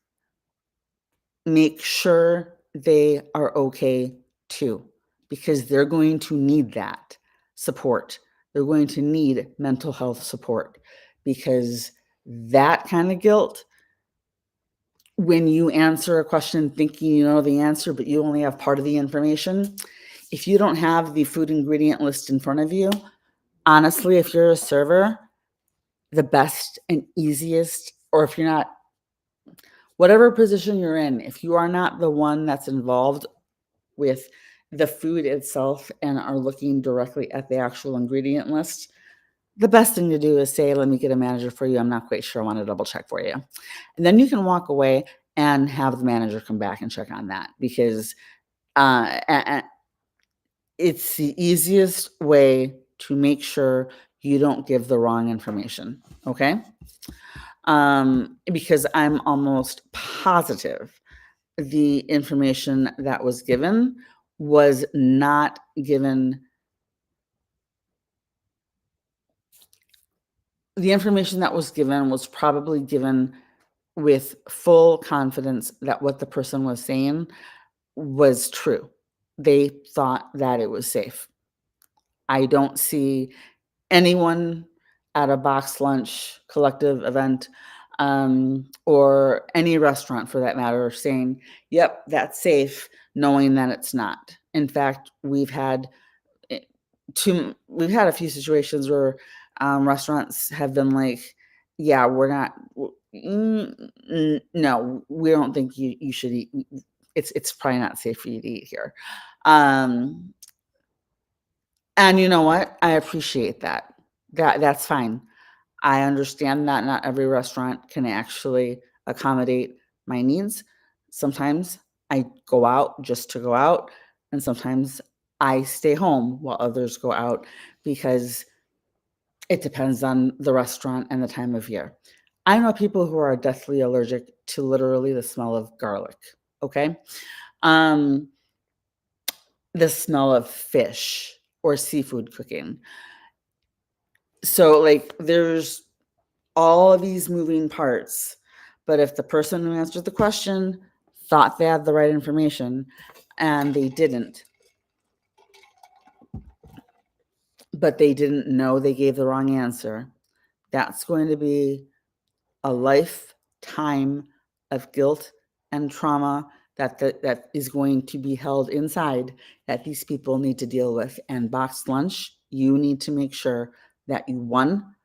make sure they are okay too, because they're going to need that support. They're going to need mental health support, because that kind of guilt, when you answer a question thinking you know the answer, but you only have part of the information, if you don't have the food ingredient list in front of you, honestly, if you're a server, the best and easiest, or if you're not, whatever position you're in, if you are not the one that's involved with the food itself and are looking directly at the actual ingredient list, the best thing to do is say, let me get a manager for you. I'm not quite sure. I want to double check for you. And then you can walk away and have the manager come back and check on that, because it's the easiest way to make sure you don't give the wrong information. Okay. Because I'm almost positive the information that was given was not given. The information that was given was probably given with full confidence that what the person was saying was true. they thought that it was safe. I don't see anyone at a box lunch collective event, or any restaurant for that matter, saying, yep, that's safe, knowing that it's not. In fact, we've had a few situations where restaurants have been like, yeah, we're not, no, we don't think you should eat. It's probably not safe for you to eat here. And you know what? I appreciate that. That's fine. I understand that not every restaurant can actually accommodate my needs. Sometimes I go out just to go out, and sometimes I stay home while others go out because it depends on the restaurant and the time of year. I know people who are deathly allergic to literally the smell of garlic, okay? Um, the smell of fish or seafood cooking. So, like, there's all of these moving parts. But if the person who answered the question thought they had the right information and they didn't, but they didn't know they gave the wrong answer, that's going to be a lifetime of guilt and trauma that is going to be held inside that these people need to deal with. And boxed lunch, you need to make sure that you, one,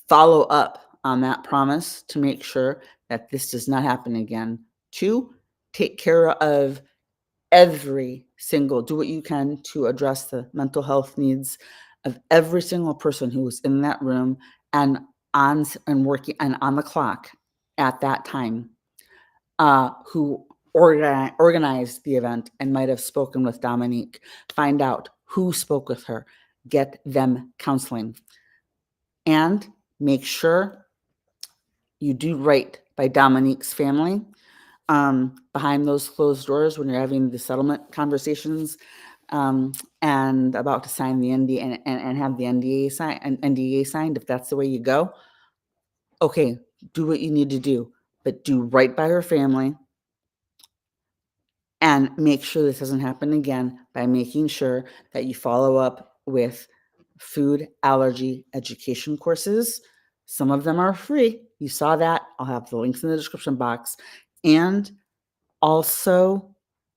follow up on that promise to make sure that this does not happen again. Two, take care of do what you can to address the mental health needs of every single person who was in that room and working and on the clock at that time, who organized the event and might have spoken with Dominique. Find out who spoke with her, get them counseling, and make sure you do right by Dominique's family behind those closed doors when you're having the settlement conversations, and about to sign the NDA and have the NDA signed. If that's the way you go, okay, do what you need to do, but do right by her family and make sure this doesn't happen again by making sure that you follow up with food allergy education courses. Some of them are free. You saw that. I'll have the links in the description box. And also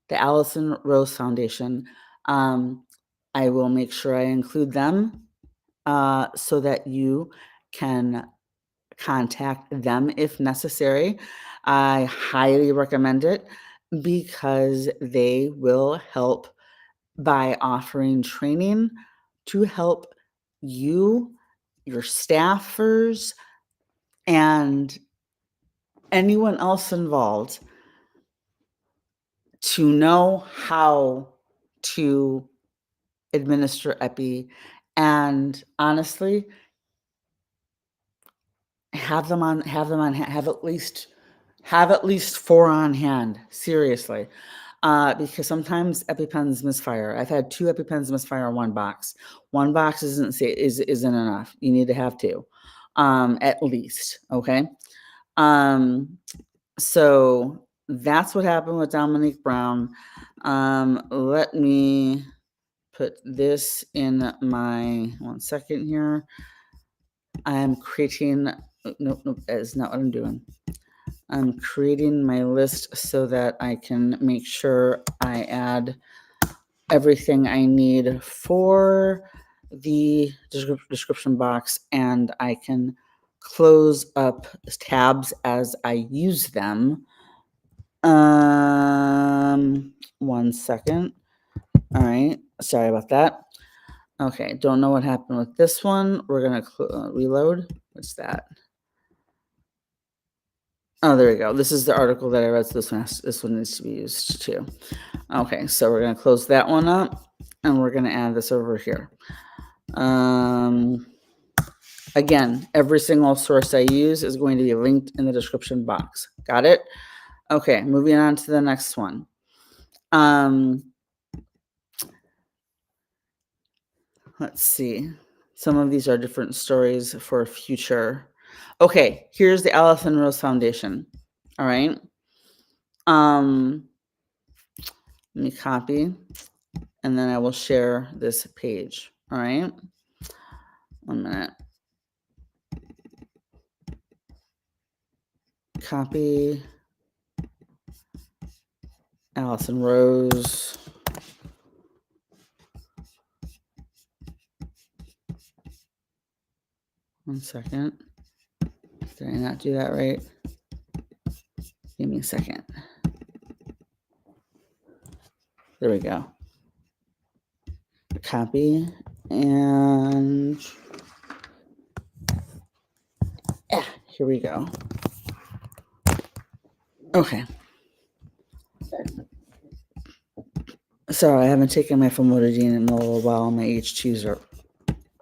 the Allison Rose Foundation. I will make sure I include them so that you can contact them if necessary. I highly recommend it because they will help by offering training to help you, your staffers, and anyone else involved to know how to administer epi, and honestly have at least 4 on hand, seriously. Because sometimes EpiPens misfire. I've had 2 EpiPens misfire in one box. One box isn't enough. You need to have 2, at least. Okay. So that's what happened with Dominique Brown. Let me put this in my 1 second here. I'm creating. Nope, that is not what I'm doing. I'm creating my list so that I can make sure I add everything I need for the description box, and I can close up tabs as I use them. 1 second. All right. Sorry about that. Okay. Don't know what happened with this one. We're going to reload. What's that? Oh, there we go. This is the article that I read. So this one needs to be used too. Okay. So we're going to close that one up and we're going to add this over here. Again, every single source I use is going to be linked in the description box. Got it? Okay. Moving on to the next one. Let's see. Some of these are different stories for future. Okay, here's the Allison Rose Foundation. All right. Let me copy and then I will share this page. All right. 1 minute. Copy. Allison Rose. One second. Did I not do that right? Give me a second. There we go. Copy and here we go. Okay. Sorry, I haven't taken my famotidine in a little while. My H2s are,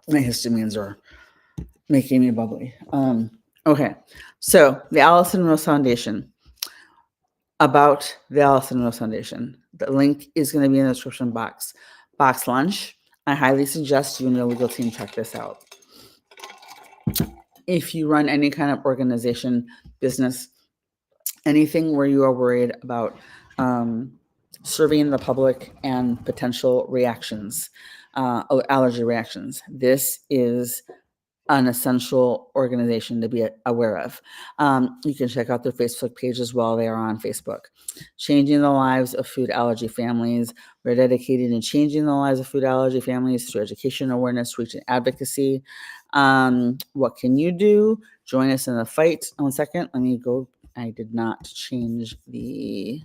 my histamines are making me bubbly. Okay, so the Allison Rose Foundation. About the Allison Rose Foundation. The link is going to be in the description box. Box lunch. I highly suggest you and your legal team check this out. If you run any kind of organization, business, anything where you are worried about serving the public and potential reactions, allergy reactions, this is an essential organization to be aware of. You can check out their Facebook page as well. They are on Facebook. Changing the lives of food allergy families. We're dedicated in changing the lives of food allergy families through education, awareness, reach, and advocacy. What can you do? Join us in the fight. 1 second. Let me go. I did not change the.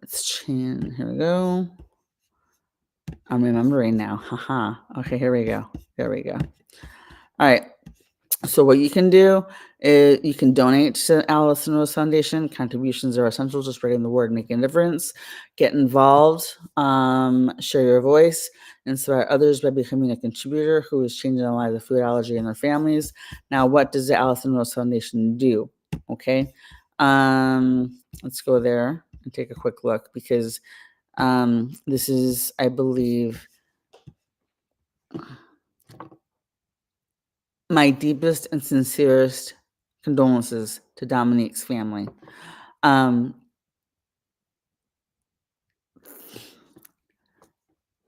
Let's change. Here we go. I'm remembering now. Haha. Okay, here we go. There we go. All right. So what you can do is you can donate to Allison Rose Foundation. Contributions are essential to spreading the word, making a difference. Get involved. Share your voice. Inspire others by becoming a contributor who is changing the lives of food allergy and their families. Now, what does the Allison Rose Foundation do? Okay. Let's go there and take a quick look because this is, I believe, my deepest and sincerest condolences to Dominique's family.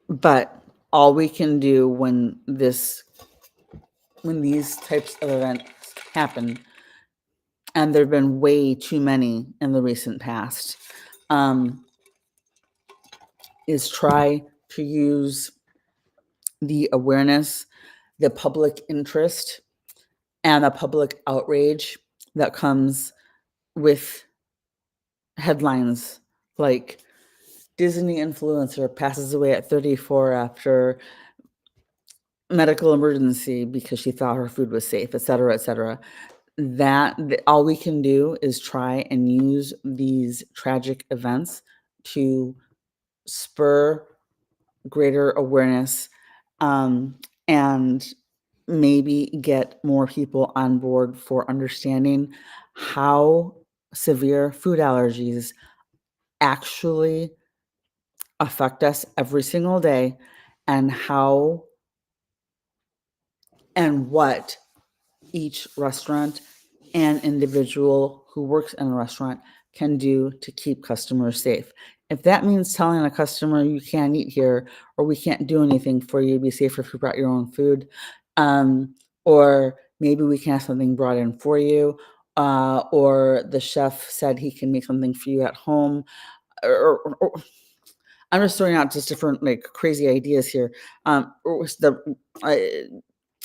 But all we can do when these types of events happen, and there have been way too many in the recent past, is try to use the awareness, the public interest, and the public outrage that comes with headlines like Disney influencer passes away at 34 after medical emergency because she thought her food was safe, et cetera, et cetera. All we can do is try and use these tragic events to spur greater awareness, and maybe get more people on board for understanding how severe food allergies actually affect us every single day, and how and what each restaurant and individual who works in a restaurant can do to keep customers safe. If that means telling a customer you can't eat here or we can't do anything for you, be safer if you brought your own food, or maybe we can have something brought in for you, or the chef said he can make something for you at home, or I'm just throwing out just different like crazy ideas here.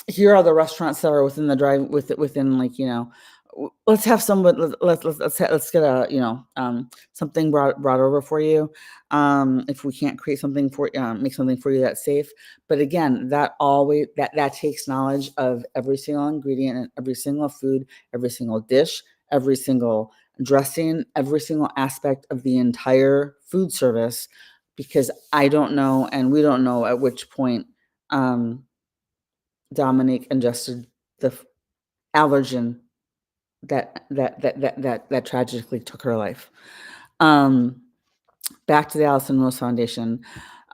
Here are the restaurants that are within the drive within like let's have someone let's get a something brought over for you, if we can't create something for make something for you that's safe. But again, that takes knowledge of every single ingredient and every single food, every single dish, every single dressing, every single aspect of the entire food service, because I don't know and we don't know at which point Dominique ingested the allergen that tragically took her life. Back to the Allison Rose Foundation.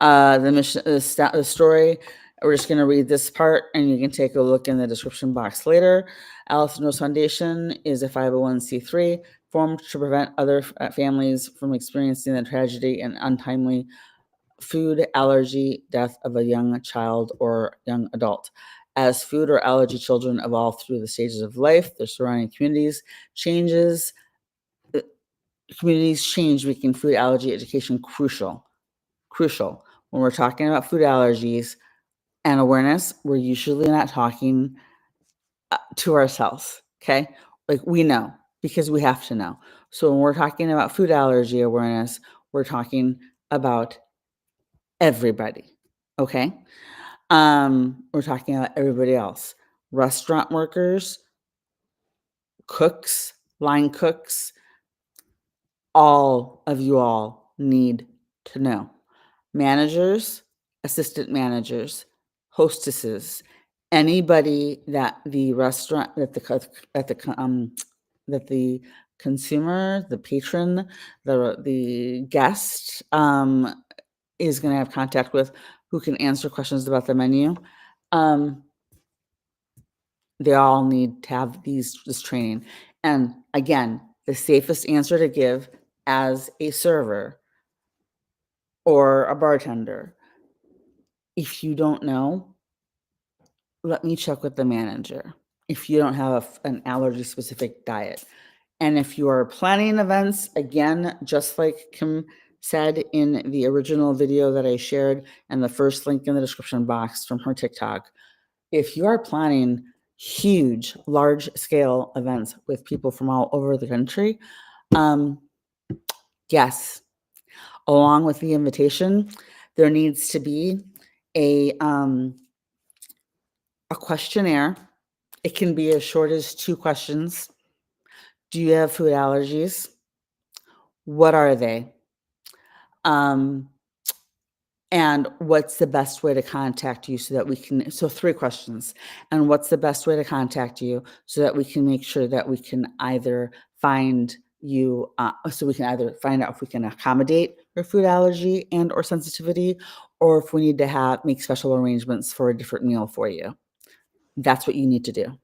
The mission, the story. We're just going to read this part, and you can take a look in the description box later. Allison Rose Foundation is a 501c3 formed to prevent other families from experiencing the tragedy and untimely food allergy death of a young child or young adult. As food or allergy children evolve through the stages of life, their surrounding communities change, making food allergy education crucial. Crucial. When we're talking about food allergies and awareness, we're usually not talking to ourselves, okay? Like we know because we have to know. So when we're talking about food allergy awareness, we're talking about everybody, okay? We're talking about everybody else. Restaurant workers, cooks, line cooks, all of you all need to know. Managers, assistant managers, hostesses, anybody that the restaurant that the consumer, the patron, the guest is going to have contact with, who can answer questions about the menu. They all need to have this training. And again, the safest answer to give as a server or a bartender, if you don't know, let me check with the manager. If you don't have an allergy specific diet. And if you are planning events, again, just like Kim said in the original video that I shared and the first link in the description box from her TikTok, if you are planning huge, large scale events with people from all over the country, yes, along with the invitation, there needs to be a questionnaire. It can be as short as 2 questions. Do you have food allergies? What are they? And what's the best way to contact you so that we can, so 3 questions. And what's the best way to contact you so that we can make sure that we can either find you, so we can either find out if we can accommodate your food allergy and or sensitivity, or if we need to make special arrangements for a different meal for you. That's what you need to do.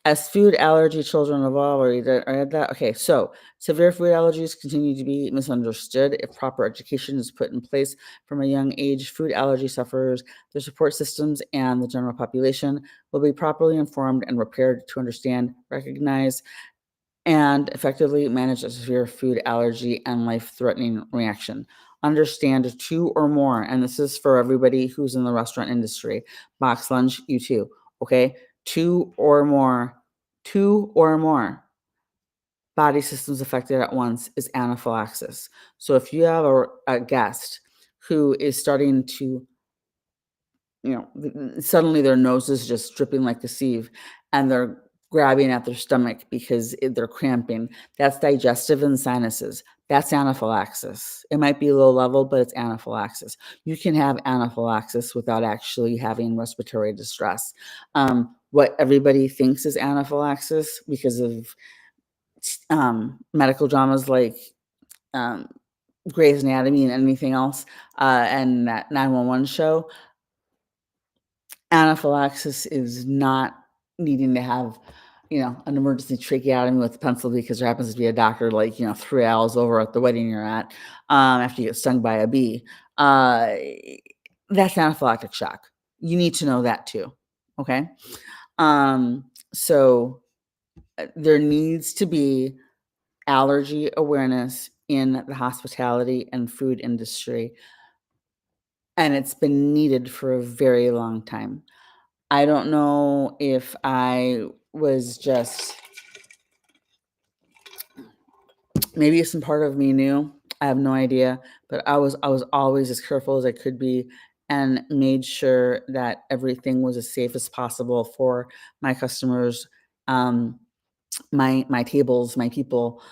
As food allergy children evolve, or read that. Okay, so severe food allergies continue to be misunderstood. If proper education is put in place from a young age, food allergy sufferers, their support systems, and the general population will be properly informed and prepared to understand, recognize, and effectively manage a severe food allergy and life-threatening reaction. Understand 2 or more, and this is for everybody who's in the restaurant industry. Box lunch, you too, okay? 2 or more body systems affected at once is anaphylaxis. So if you have a guest who is starting to, suddenly their nose is just dripping like a sieve and they're grabbing at their stomach because they're cramping, that's digestive and sinuses. That's anaphylaxis. It might be low level, but it's anaphylaxis. You can have anaphylaxis without actually having respiratory distress. What everybody thinks is anaphylaxis because of medical dramas like Grey's Anatomy and anything else, and that 911 show, anaphylaxis is not needing to have, an emergency tracheotomy with a pencil because there happens to be a doctor 3 hours over at the wedding you're at after you get stung by a bee. That's anaphylactic shock. You need to know that too. Okay. So there needs to be allergy awareness in the hospitality and food industry. And it's been needed for a very long time. I don't know if I was just, maybe some part of me knew. I have no idea, but I was always as careful as I could be and made sure that everything was as safe as possible for my customers, my tables, my people,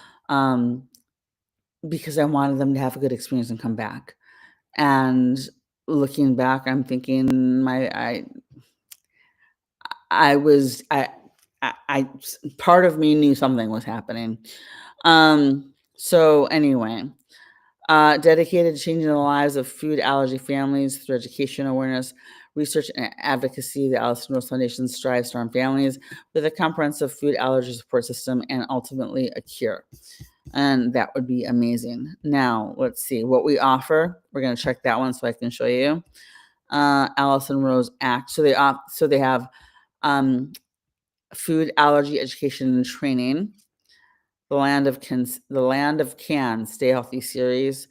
because I wanted them to have a good experience and come back. And looking back, I'm thinking I part of me knew something was happening. So anyway, dedicated to changing the lives of food allergy families through education, awareness, research, and advocacy, the Allison Rose Foundation strives to arm families with a comprehensive food allergy support system and ultimately a cure. And that would be amazing. Now, let's see what we offer. We're going to check that one so I can show you. Allison Rose Act. So they have food allergy education and training. The Land of Can Stay Healthy series.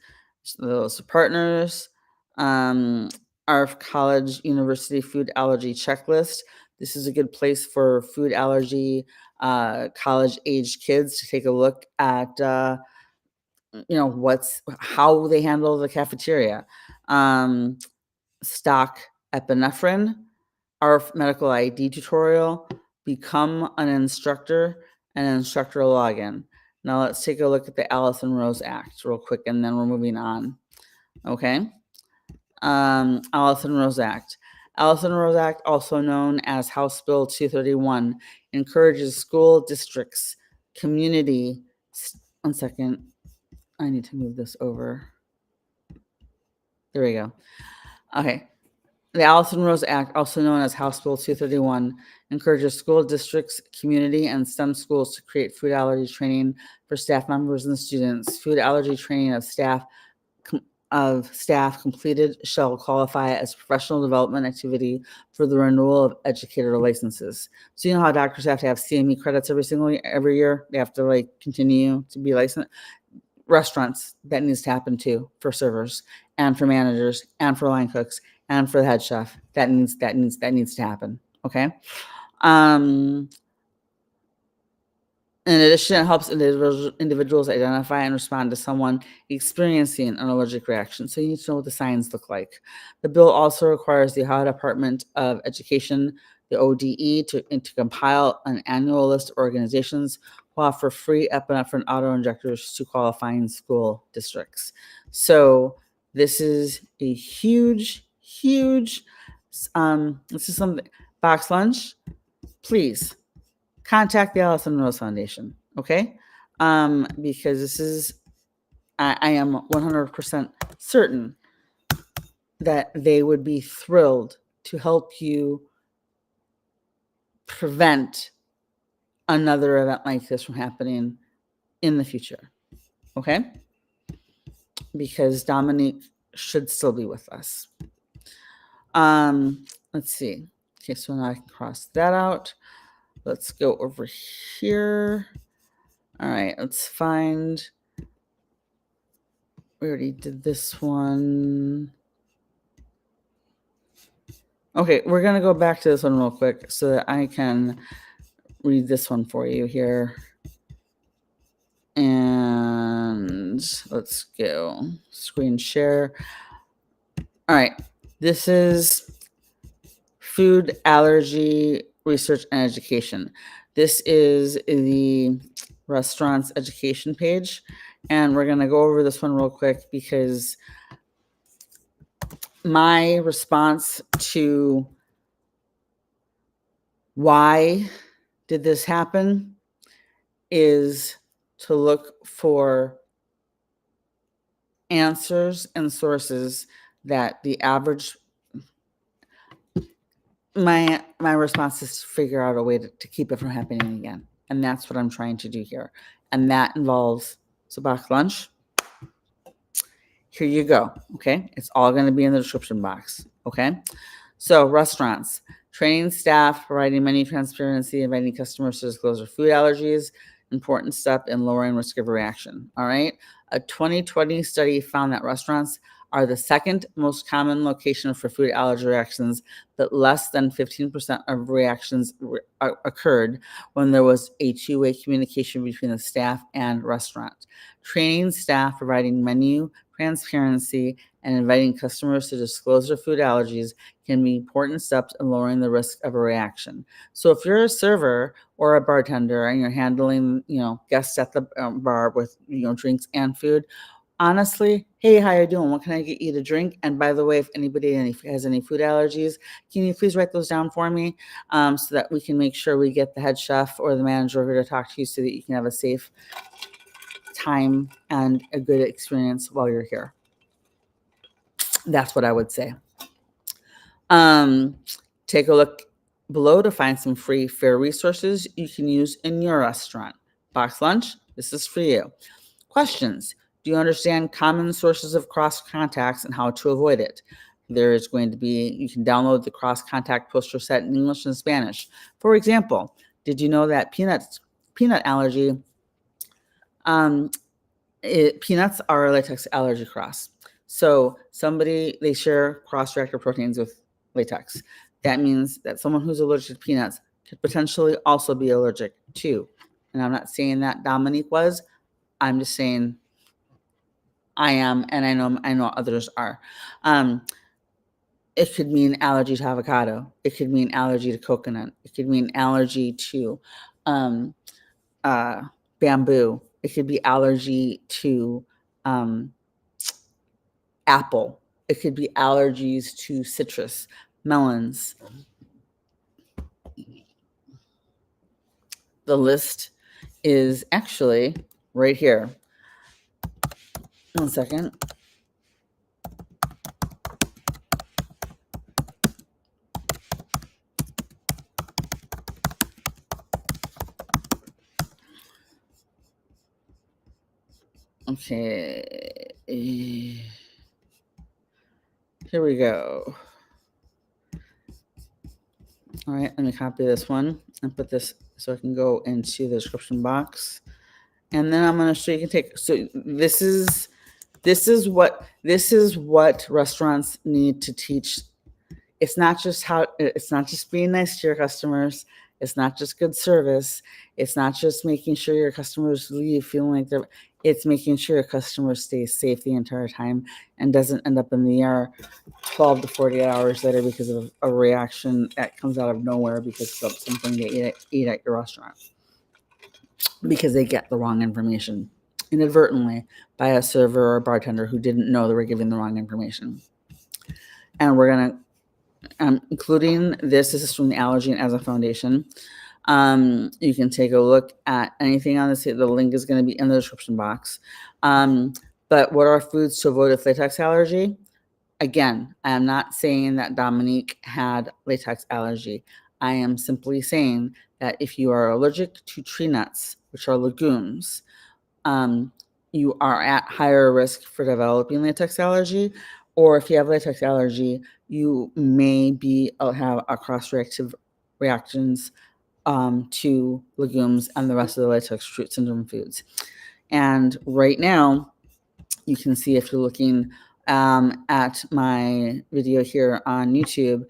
Those partners. Our college university food allergy checklist. This is a good place for food allergy college age kids to take a look at how they handle the cafeteria. Stock epinephrine, our medical ID tutorial, become an instructor, and instructor login. Now let's take a look at the Allison Rose Act real quick, and then we're moving on. Okay. Allison Rose Act. Allison Rose Act, also known as House Bill 231, encourages school districts, community. One second. I need to move this over. There we go. Okay. The Allison Rose Act, also known as House Bill 231, encourages school districts, community, and STEM schools to create food allergy training for staff members and students. Food allergy training of staff completed shall qualify as professional development activity for the renewal of educator licenses. So you know how doctors have to have CME credits every year? They have to continue to be licensed. Restaurants, that needs to happen too, for servers and for managers and for line cooks and for the head chef. That needs to happen. Okay. In addition, it helps individuals identify and respond to someone experiencing an allergic reaction. So you need to know what the signs look like. The bill also requires the Ohio Department of Education, the ODE, to compile an annual list of organizations who offer free epinephrine auto-injectors to qualifying school districts. So this is a huge, this is something. Box lunch, please contact the Allison Rose Foundation, okay? Because this is, I am 100% certain that they would be thrilled to help you prevent another event like this from happening in the future, okay? Because Dominique should still be with us. Let's see. Okay, so now I can cross that out. Let's go over here. All right, let's find. We already did this one. Okay, we're going to go back to this one real quick so that I can read this one for you here. And let's go screen share. All right, this is food allergy research and education. This is the restaurants education page. And we're going to go over this one real quick because my response to why did this happen is to look for answers and sources that the average, my response is to figure out a way to keep it from happening again. And that's what I'm trying to do here. And that involves box lunch. Here you go. Okay. It's all going to be in the description box. Okay. So restaurants, training staff, providing menu transparency, inviting customers to disclose their food allergies, important step in lowering risk of reaction. All right. A 2020 study found that restaurants are the second most common location for food allergy reactions, but less than 15% of reactions occurred when there was a two-way communication between the staff and restaurant. Training staff, providing menu transparency, and inviting customers to disclose their food allergies can be important steps in lowering the risk of a reaction. So if you're a server or a bartender and you're handling, guests at the bar with, drinks and food, honestly, hey, how you doing? What can I get you to drink? And by the way, if anybody has any food allergies, can you please write those down for me so that we can make sure we get the head chef or the manager here to talk to you so that you can have a safe time and a good experience while you're here. That's what I would say. Take a look below to find some free, fair resources you can use in your restaurant. Box lunch, this is for you. Questions. Do you understand common sources of cross contacts and how to avoid it? There is going to be, you can download the cross contact poster set in English and Spanish. For example, did you know that peanut allergy, peanuts are a latex allergy cross. So they share cross-reactive proteins with latex. That means that someone who's allergic to peanuts could potentially also be allergic to. And I'm not saying that Dominique was. I'm just saying I am, and I know others are. It could mean allergy to avocado. It could mean allergy to coconut. It could mean allergy to bamboo. It could be allergy to apple. It could be allergies to citrus, melons. The list is actually right here. 1 second. Okay. Here we go. All right, let me copy this one and put this so I can go into the description box. And then I'm going to show you can take, so this is what restaurants need to teach. It's not just being nice to your customers. It's not just good service. It's not just making sure your customers leave feeling like it's making sure your customer stays safe the entire time and doesn't end up in the ER 12 to 48 hours later because of a reaction that comes out of nowhere because of something they eat at your restaurant. Because they get the wrong information inadvertently by a server or a bartender who didn't know they were giving the wrong information. And we're going to, including this is from the Allergy and Asthma Foundation. You can take a look at anything on this. The link is going to be in the description box. But what are foods to avoid with latex allergy? Again, I am not saying that Dominique had latex allergy. I am simply saying that if you are allergic to tree nuts, which are legumes, you are at higher risk for developing latex allergy. Or if you have latex allergy, you may have a cross-reactive reactions to legumes and the rest of the latex fruit syndrome foods. And right now, you can see if you're looking at my video here on YouTube,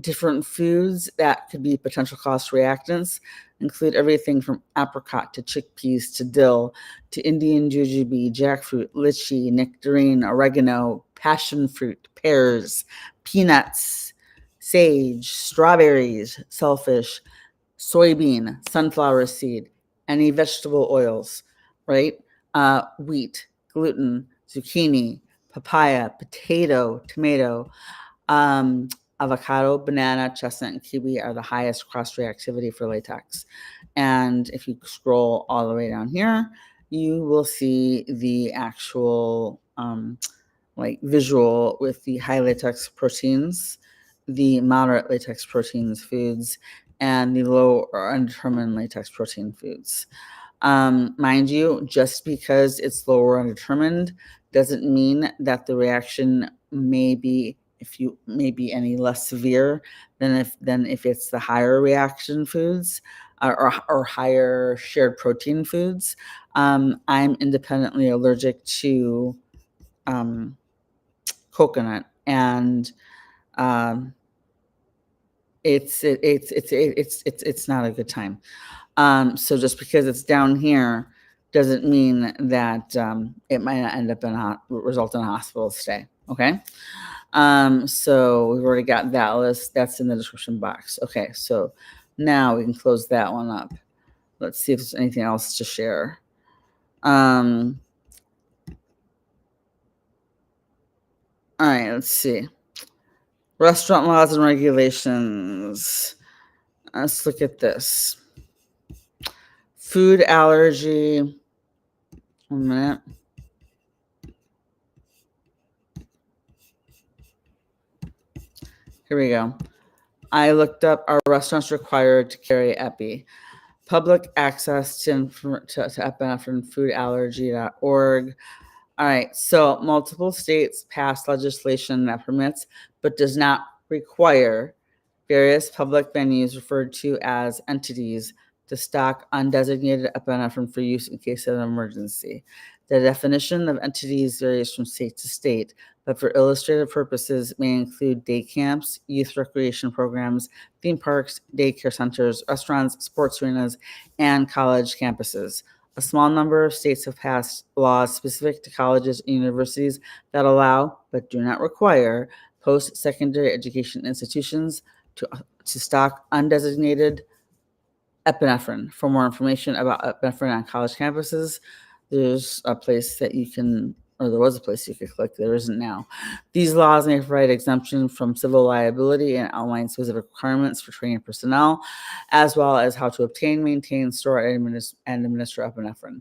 different foods that could be potential cross reactants include everything from apricot to chickpeas to dill to Indian jujube, jackfruit, lychee, nectarine, oregano, passion fruit, pears, peanuts, sage, strawberries, shellfish, soybean, sunflower seed, any vegetable oils, right? Wheat, gluten, zucchini, papaya, potato, tomato, avocado, banana, chestnut, and kiwi are the highest cross-reactivity for latex. And if you scroll all the way down here, you will see the actual visual with the high latex proteins, the moderate latex proteins foods, and the low or undetermined latex protein foods. Mind you, just because it's low or undetermined doesn't mean that the reaction may be any less severe than if it's the higher reaction foods or higher shared protein foods. I'm independently allergic to coconut, and it's not a good time. So just because it's down here doesn't mean that it might not end up result in a hospital stay. Okay. So we've already got that list. That's in the description box. Okay. So now we can close that one up. Let's see if there's anything else to share. All right. Let's see. Restaurant laws and regulations. Let's look at this. Food allergy. 1 minute. Here we go. I looked up, are restaurants required to carry EPI? public access to epinephrine, foodallergy.org. All right, so multiple states passed legislation that permits but does not require various public venues referred to as entities to stock undesignated epinephrine for use in case of an emergency. The definition of entities varies from state to state, but for illustrative purposes may include day camps, youth recreation programs, theme parks, daycare centers, restaurants, sports arenas, and college campuses. A small number of states have passed laws specific to colleges and universities that allow, but do not require, post-secondary education institutions to stock undesignated epinephrine. For more information about epinephrine on college campuses, there's a place that you can, or there was a place you could click, there isn't now. These laws may provide exemption from civil liability and outline specific requirements for training personnel, as well as how to obtain, maintain, store, and administer epinephrine.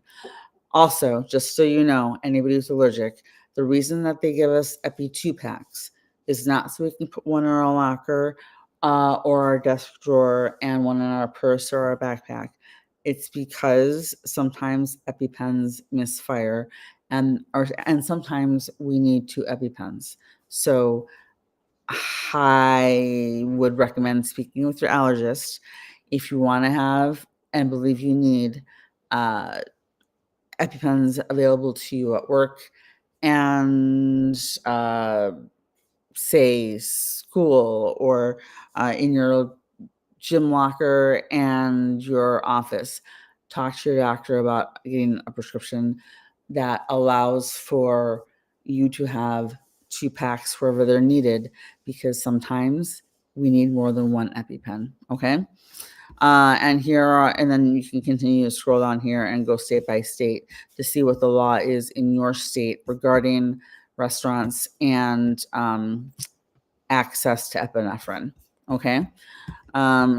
Also, just so you know, anybody who's allergic, the reason that they give us Epi 2 packs is not so we can put one in our locker or our desk drawer and one in our purse or our backpack. It's because sometimes EpiPens misfire and sometimes we need 2 EpiPens. So I would recommend speaking with your allergist if you want to have and believe you need EpiPens available to you at work and say school or in your gym locker and your office. Talk to your doctor about getting a prescription that allows for you to have 2 packs wherever they're needed, because sometimes we need more than one EpiPen. Okay. And then you can continue to scroll down here and go state by state to see what the law is in your state regarding restaurants and access to epinephrine. Okay.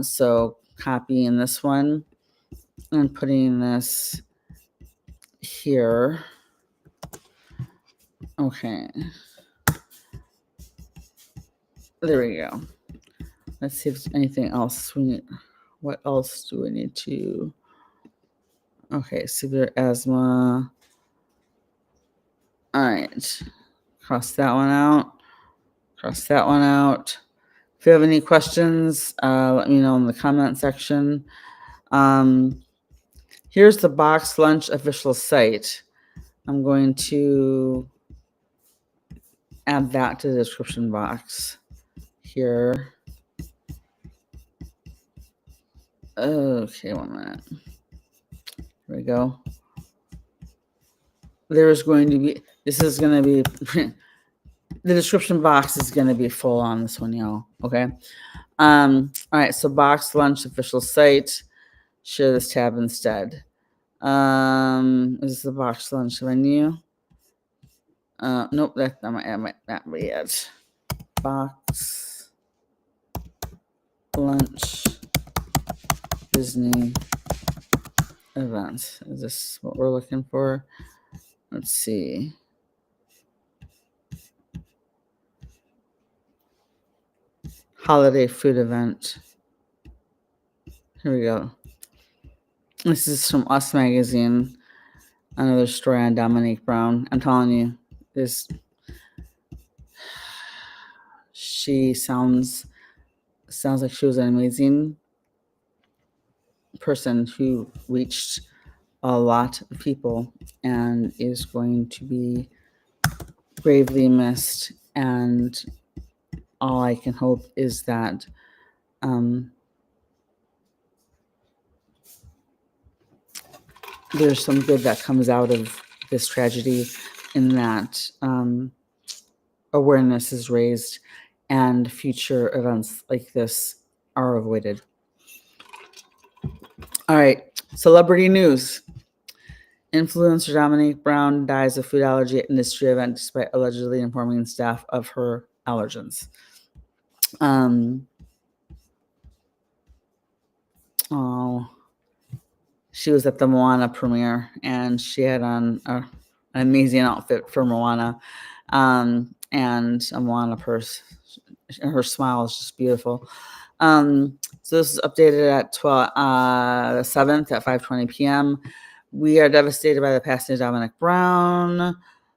So copying this one and putting this here. Okay. There we go. Let's see if there's anything else we need. What else do we need to? Okay, severe asthma. All right. Cross that one out. Cross that one out. If you have any questions, let me know in the comment section. Here's the Box Lunch official site. I'm going to add that to the description box here. Okay, 1 minute. Here we go. There's going to be, this is going to be, the description box is going to be full on this one, y'all. Okay. All right. So Box Lunch official site. Share this tab instead. This is the Box Lunch menu. Nope, that might not be it. Box Lunch Disney event. Is this what we're looking for? Let's see. Holiday food event. Here we go. This is from Us Magazine. Another story on Dominique Brown. I'm telling you, she sounds like she was an amazing person who reached a lot of people and is going to be gravely missed. And all I can hope is that there's some good that comes out of this tragedy, in that awareness is raised and future events like this are avoided. All right, celebrity news. Influencer Dominique Brown dies of food allergy at industry event despite allegedly informing staff of her allergens. She was at the Moana premiere and she had on an amazing outfit for Moana, and a Moana purse. Her smile is just beautiful. So this is updated at 7th at 5:20 p.m. We are devastated by the passing of Dominic Brown.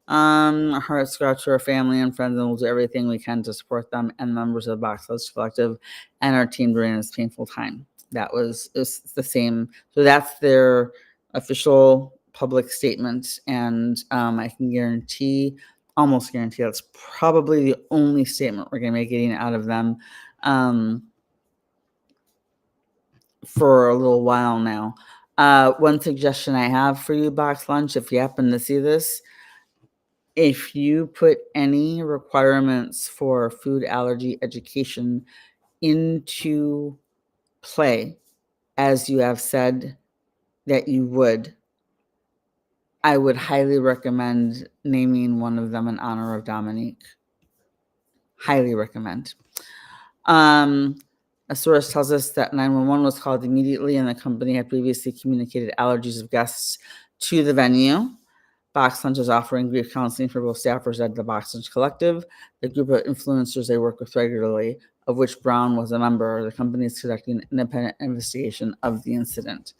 Our hearts go out to our family and friends, and we'll do everything we can to support them and members of the Box Lunch Collective and our team during this painful time. That was the same. So that's their official public statement, and I can almost guarantee that's probably the only statement we're going to be getting out of them for a little while now. One suggestion I have for you, Box Lunch, if you happen to see this, if you put any requirements for food allergy education into play, as you have said that you would, I would highly recommend naming one of them in honor of Dominique. Highly recommend. A source tells us that 911 was called immediately, and the company had previously communicated allergies of guests to the venue. Box Lunch is offering grief counseling for both staffers at the Box Lunch Collective, the group of influencers they work with regularly, of which Brown was a member. The company is conducting an independent investigation of the incident.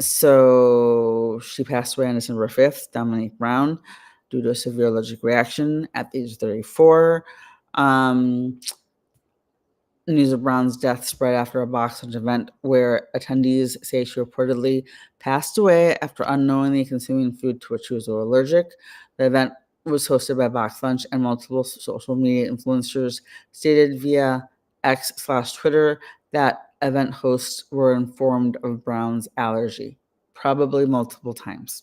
So she passed away on December 5th, Dominique Brown, due to a severe allergic reaction at the age of 34. News of Brown's death spread after a Box Lunch event where attendees say she reportedly passed away after unknowingly consuming food to which she was allergic. The event was hosted by Box Lunch, and multiple social media influencers stated via X/Twitter that event hosts were informed of Brown's allergy, probably multiple times.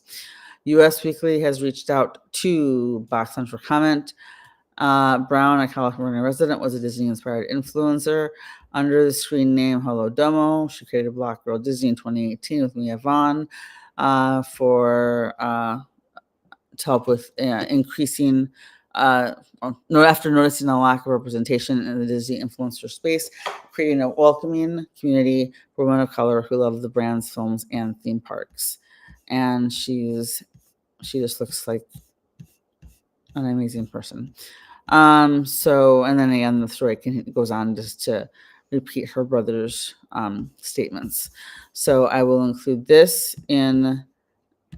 US Weekly has reached out to Box Lunch for comment. Brown, a California resident, was a Disney-inspired influencer under the screen name Hello Domo. She created Black Girl Disney in 2018 with Mia Vaughn to help with increasing. After noticing a lack of representation in the Disney influencer space, creating a welcoming community for women of color who love the brand's films and theme parks. And she just looks like an amazing person. And then again, the story goes on just to repeat her brother's statements. So I will include this in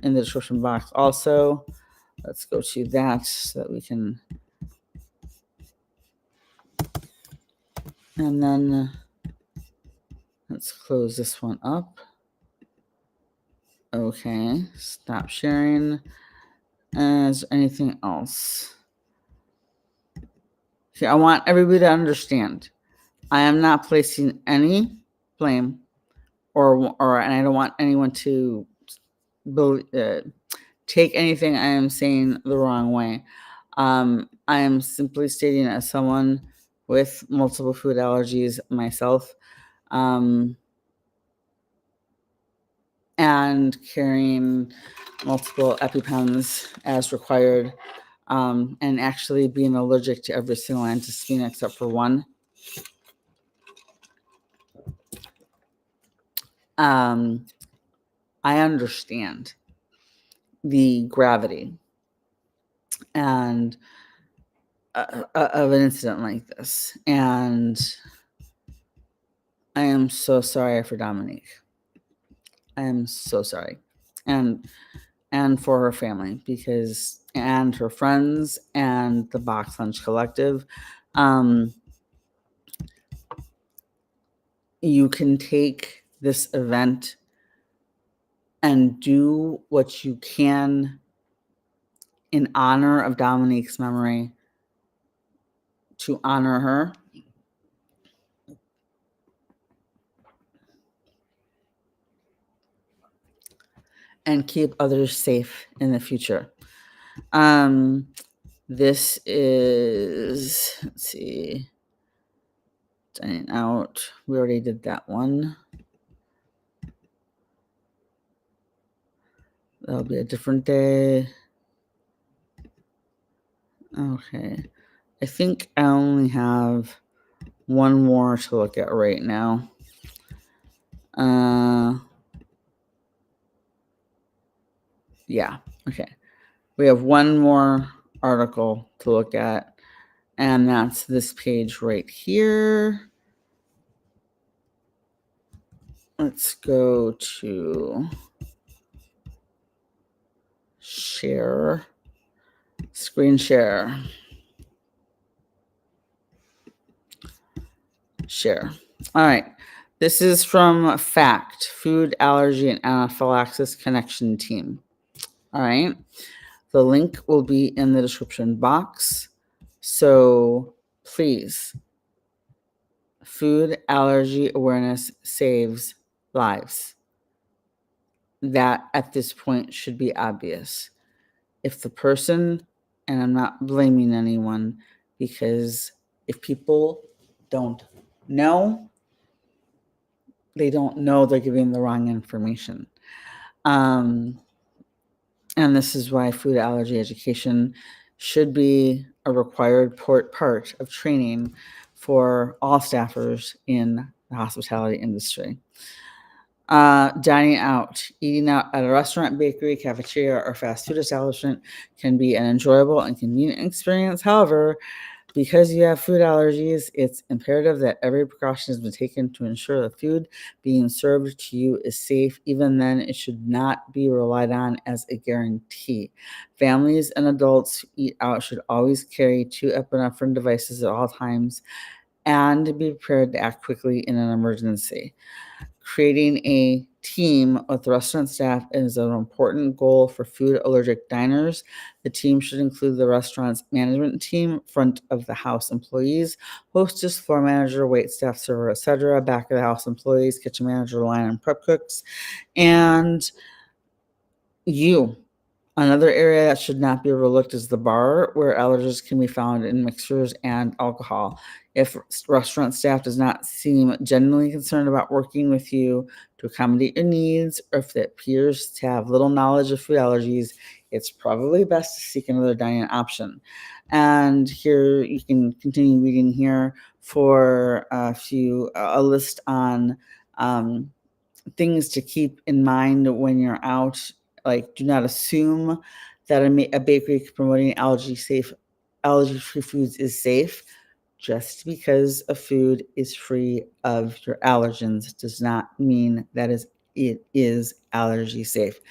the description box also. Let's go to that so that we can. And then let's close this one up. Okay, stop sharing. Is there anything else? Okay, I want everybody to understand. I am not placing any blame, and I don't want anyone to take anything I am saying the wrong way. I am simply stating as someone with multiple food allergies myself, and carrying multiple EpiPens as required, and actually being allergic to every single antihistamine except for one. I understand the gravity and of an incident like this, and I am so sorry for Dominique. I am so sorry, and for her family, and her friends and the Box Lunch Collective. You can take this event and do what you can in honor of Dominique's memory to honor her. And keep others safe in the future. This is, let's see, dining out. We already did that one. That'll be a different day. Okay. I think I only have one more to look at right now. Yeah, okay. We have one more article to look at, and that's this page right here. let's go to share, screen share. Share. All right. This is from FACT, Food Allergy and Anaphylaxis Connection Team. All right. The link will be in the description box. So please, food allergy awareness saves lives. That at this point should be obvious. If the person, and I'm not blaming anyone, because if people don't know, they don't know they're giving the wrong information. And this is why food allergy education should be a required part of training for all staffers in the hospitality industry. Dining out, eating out at a restaurant, bakery, cafeteria, or fast food establishment can be an enjoyable and convenient experience. However, because you have food allergies, it's imperative that every precaution has been taken to ensure the food being served to you is safe. Even then, it should not be relied on as a guarantee. Families and adults who eat out should always carry 2 epinephrine devices at all times and be prepared to act quickly in an emergency. Creating a team with restaurant staff is an important goal for food allergic diners. The team should include the restaurant's management team, front of the house employees, hostess, floor manager, wait staff, server, etc., back of the house employees, kitchen manager, line and prep cooks, and you. Another area that should not be overlooked is the bar, where allergens can be found in mixers and alcohol. If restaurant staff does not seem genuinely concerned about working with you to accommodate your needs, or if it appears to have little knowledge of food allergies, it's probably best to seek another dining option. And here you can continue reading here for a list on things to keep in mind when you're out. Like, do not assume that a bakery promoting allergy-free foods is safe. Just because a food is free of your allergens does not mean that it is allergy safe.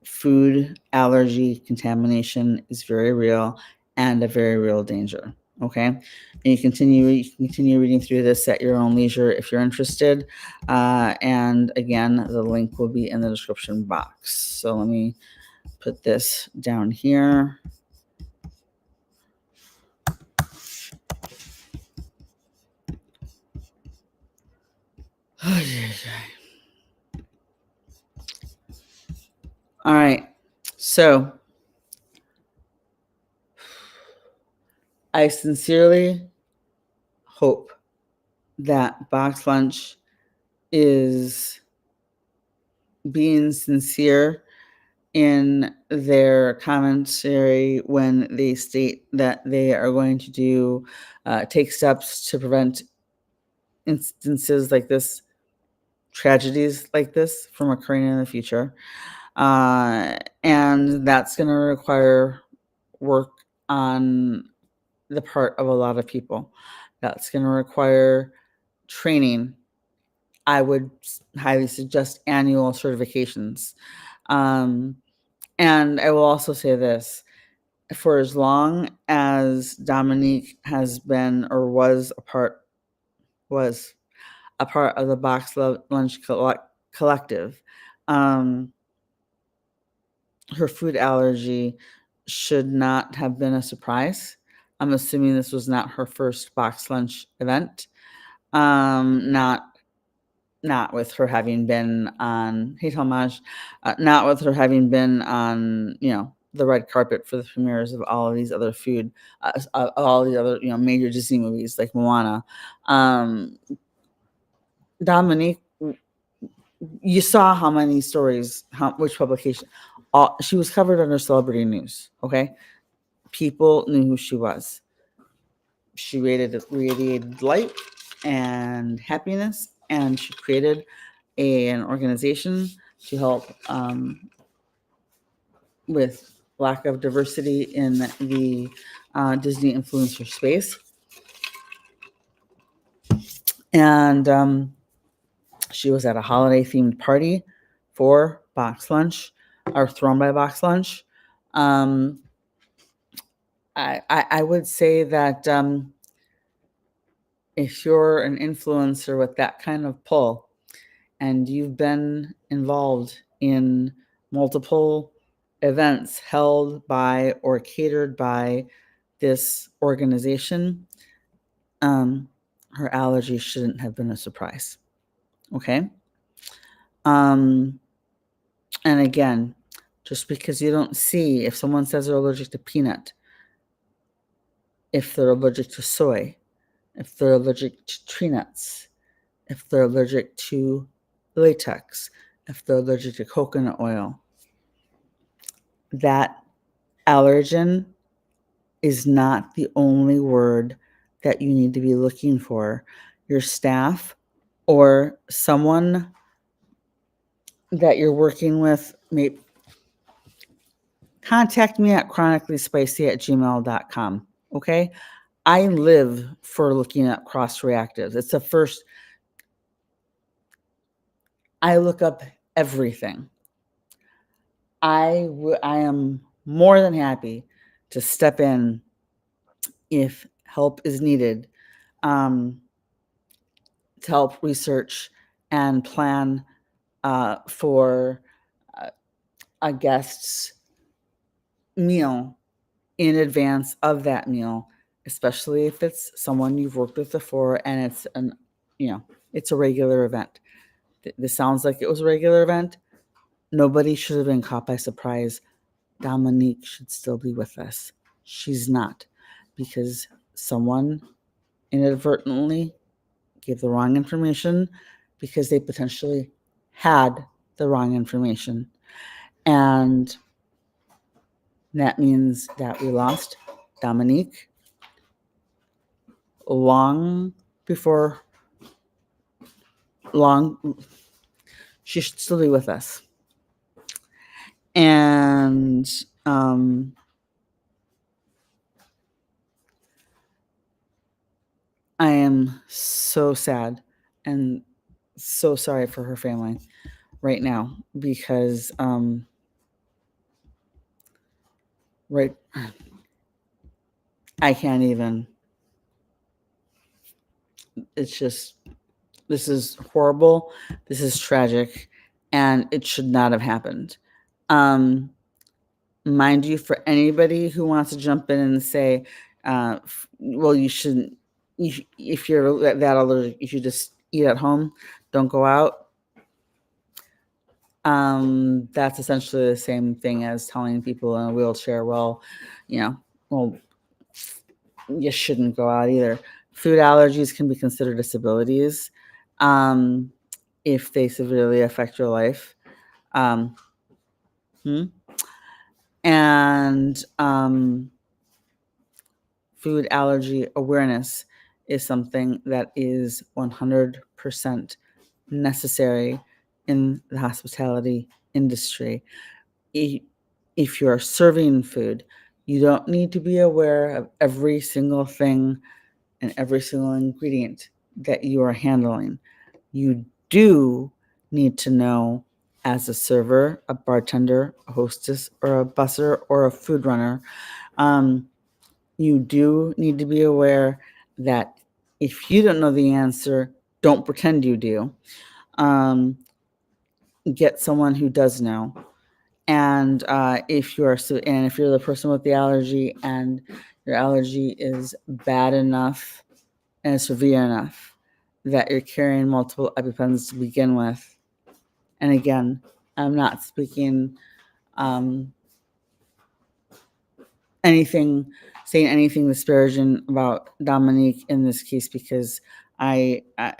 Food allergy contamination is very real and a very real danger. Okay, and you can continue reading through this at your own leisure if you're interested. And again, the link will be in the description box. So let me put this down here. All right, so I sincerely hope that Box Lunch is being sincere in their commentary when they state that they are going to take steps to prevent instances like this, tragedies like this from occurring in the future. And that's going to require work on the part of a lot of people. That's going to require training. I would highly suggest annual certifications. And I will also say this: for as long as Dominique has been or was a part of the Box Lunch Collective, her food allergy should not have been a surprise. I'm assuming this was not her first Box Lunch event. Not with her having been on, hey Tomaj, not with her having been on, the red carpet for the premieres of all of these other all the other, major Disney movies like Moana. Dominique, you saw how many stories, which publication, she was covered under celebrity news. Okay, people knew who she was. She radiated light and happiness, and she created an organization to help with lack of diversity in the Disney influencer space. And She was at a holiday themed party for Box Lunch, or thrown by Box Lunch. I would say that if you're an influencer with that kind of pull and you've been involved in multiple events held by or catered by this organization, her allergy shouldn't have been a surprise. Okay. And again, just because you don't see, if someone says they're allergic to peanut, if they're allergic to soy, if they're allergic to tree nuts, if they're allergic to latex, if they're allergic to coconut oil, that allergen is not the only word that you need to be looking for. Your staff or someone that you're working with may contact me at chronicallyspicy@gmail.com. Okay. I live for looking at cross reactives. It's the first, I look up everything. I am more than happy to step in if help is needed, to help research and plan for a guest's meal in advance of that meal, especially if it's someone you've worked with before and it's it's a regular event. This sounds like it was a regular event. Nobody should have been caught by surprise. Dominique should still be with us. She's not, because someone inadvertently gave the wrong information because they potentially had the wrong information. And that means that we lost Dominique she should still be with us. And I am so sad and so sorry for her family right now, because I can't even. It's just, this is horrible. This is tragic, and it should not have happened. Mind you, for anybody who wants to jump in and say, well, you shouldn't, if you're that allergic, you should just eat at home, don't go out. That's essentially the same thing as telling people in a wheelchair, well, you shouldn't go out either. Food allergies can be considered disabilities if they severely affect your life. And food allergy awareness is something that is 100% necessary in the hospitality industry. If you're serving food, you don't need to be aware of every single thing and every single ingredient that you are handling. You do need to know, as a server, a bartender, a hostess, or a busser, or a food runner, you do need to be aware that if you don't know the answer, don't pretend you do. Get someone who does know. And if you're the person with the allergy and your allergy is bad enough and severe enough that you're carrying multiple EpiPens to begin with, and again, I'm not speaking saying anything disparaging about Dominique in this case, because I have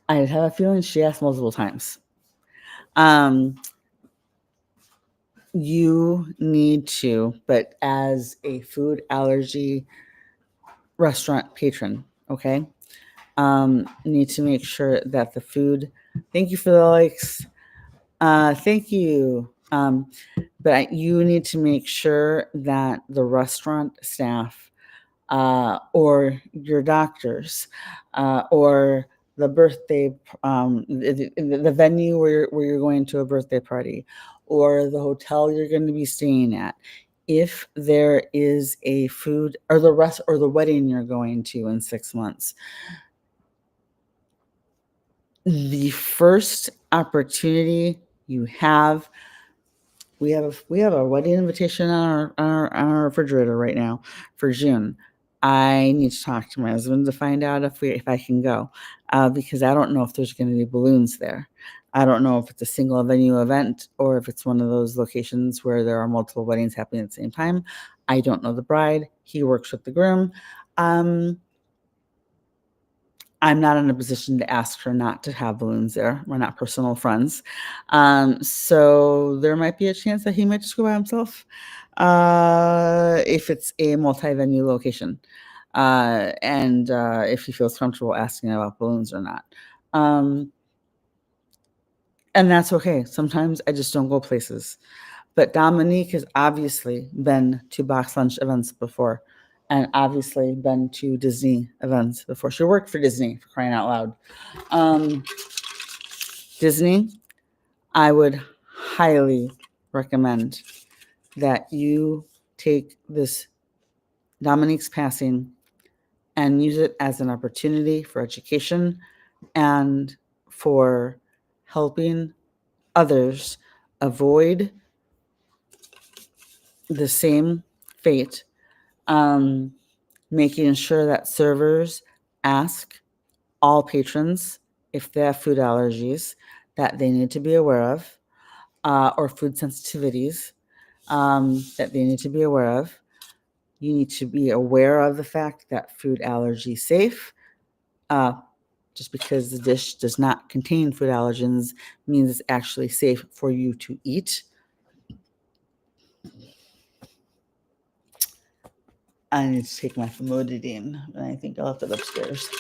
a feeling she asked multiple times. You need to, but as a food allergy restaurant patron, okay, need to make sure that the food. Thank you for the likes. Thank you. But you need to make sure that the restaurant staff or your doctors or the birthday, the venue where you're going to a birthday party, or the hotel you're going to be staying at. If there is a food or the wedding you're going to in 6 months, the first opportunity you have, we have a wedding invitation on our refrigerator right now for June. I need to talk to my husband to find out if I can go, because I don't know if there's going to be balloons there. I don't know if it's a single venue event or if it's one of those locations where there are multiple weddings happening at the same time. I don't know the bride. He works with the groom. Um, I'm not in a position to ask her not to have balloons there. We're not personal friends. So there might be a chance that he might just go by himself, if it's a multi-venue location, and if he feels comfortable asking about balloons or not. Um, and that's okay. Sometimes I just don't go places. But Dominique has obviously been to box lunch events before and obviously been to Disney events before. She worked for Disney, for crying out loud. Um, Disney, I would highly recommend that you take this Dominique's passing and use it as an opportunity for education and for helping others avoid the same fate. Making sure that servers ask all patrons if they have food allergies that they need to be aware of, or food sensitivities, that they need to be aware of. You need to be aware of the fact that food allergy safe. Uh, just because the dish does not contain food allergens means it's actually safe for you to eat. I need to take my famotidine, and I think I'll have it upstairs.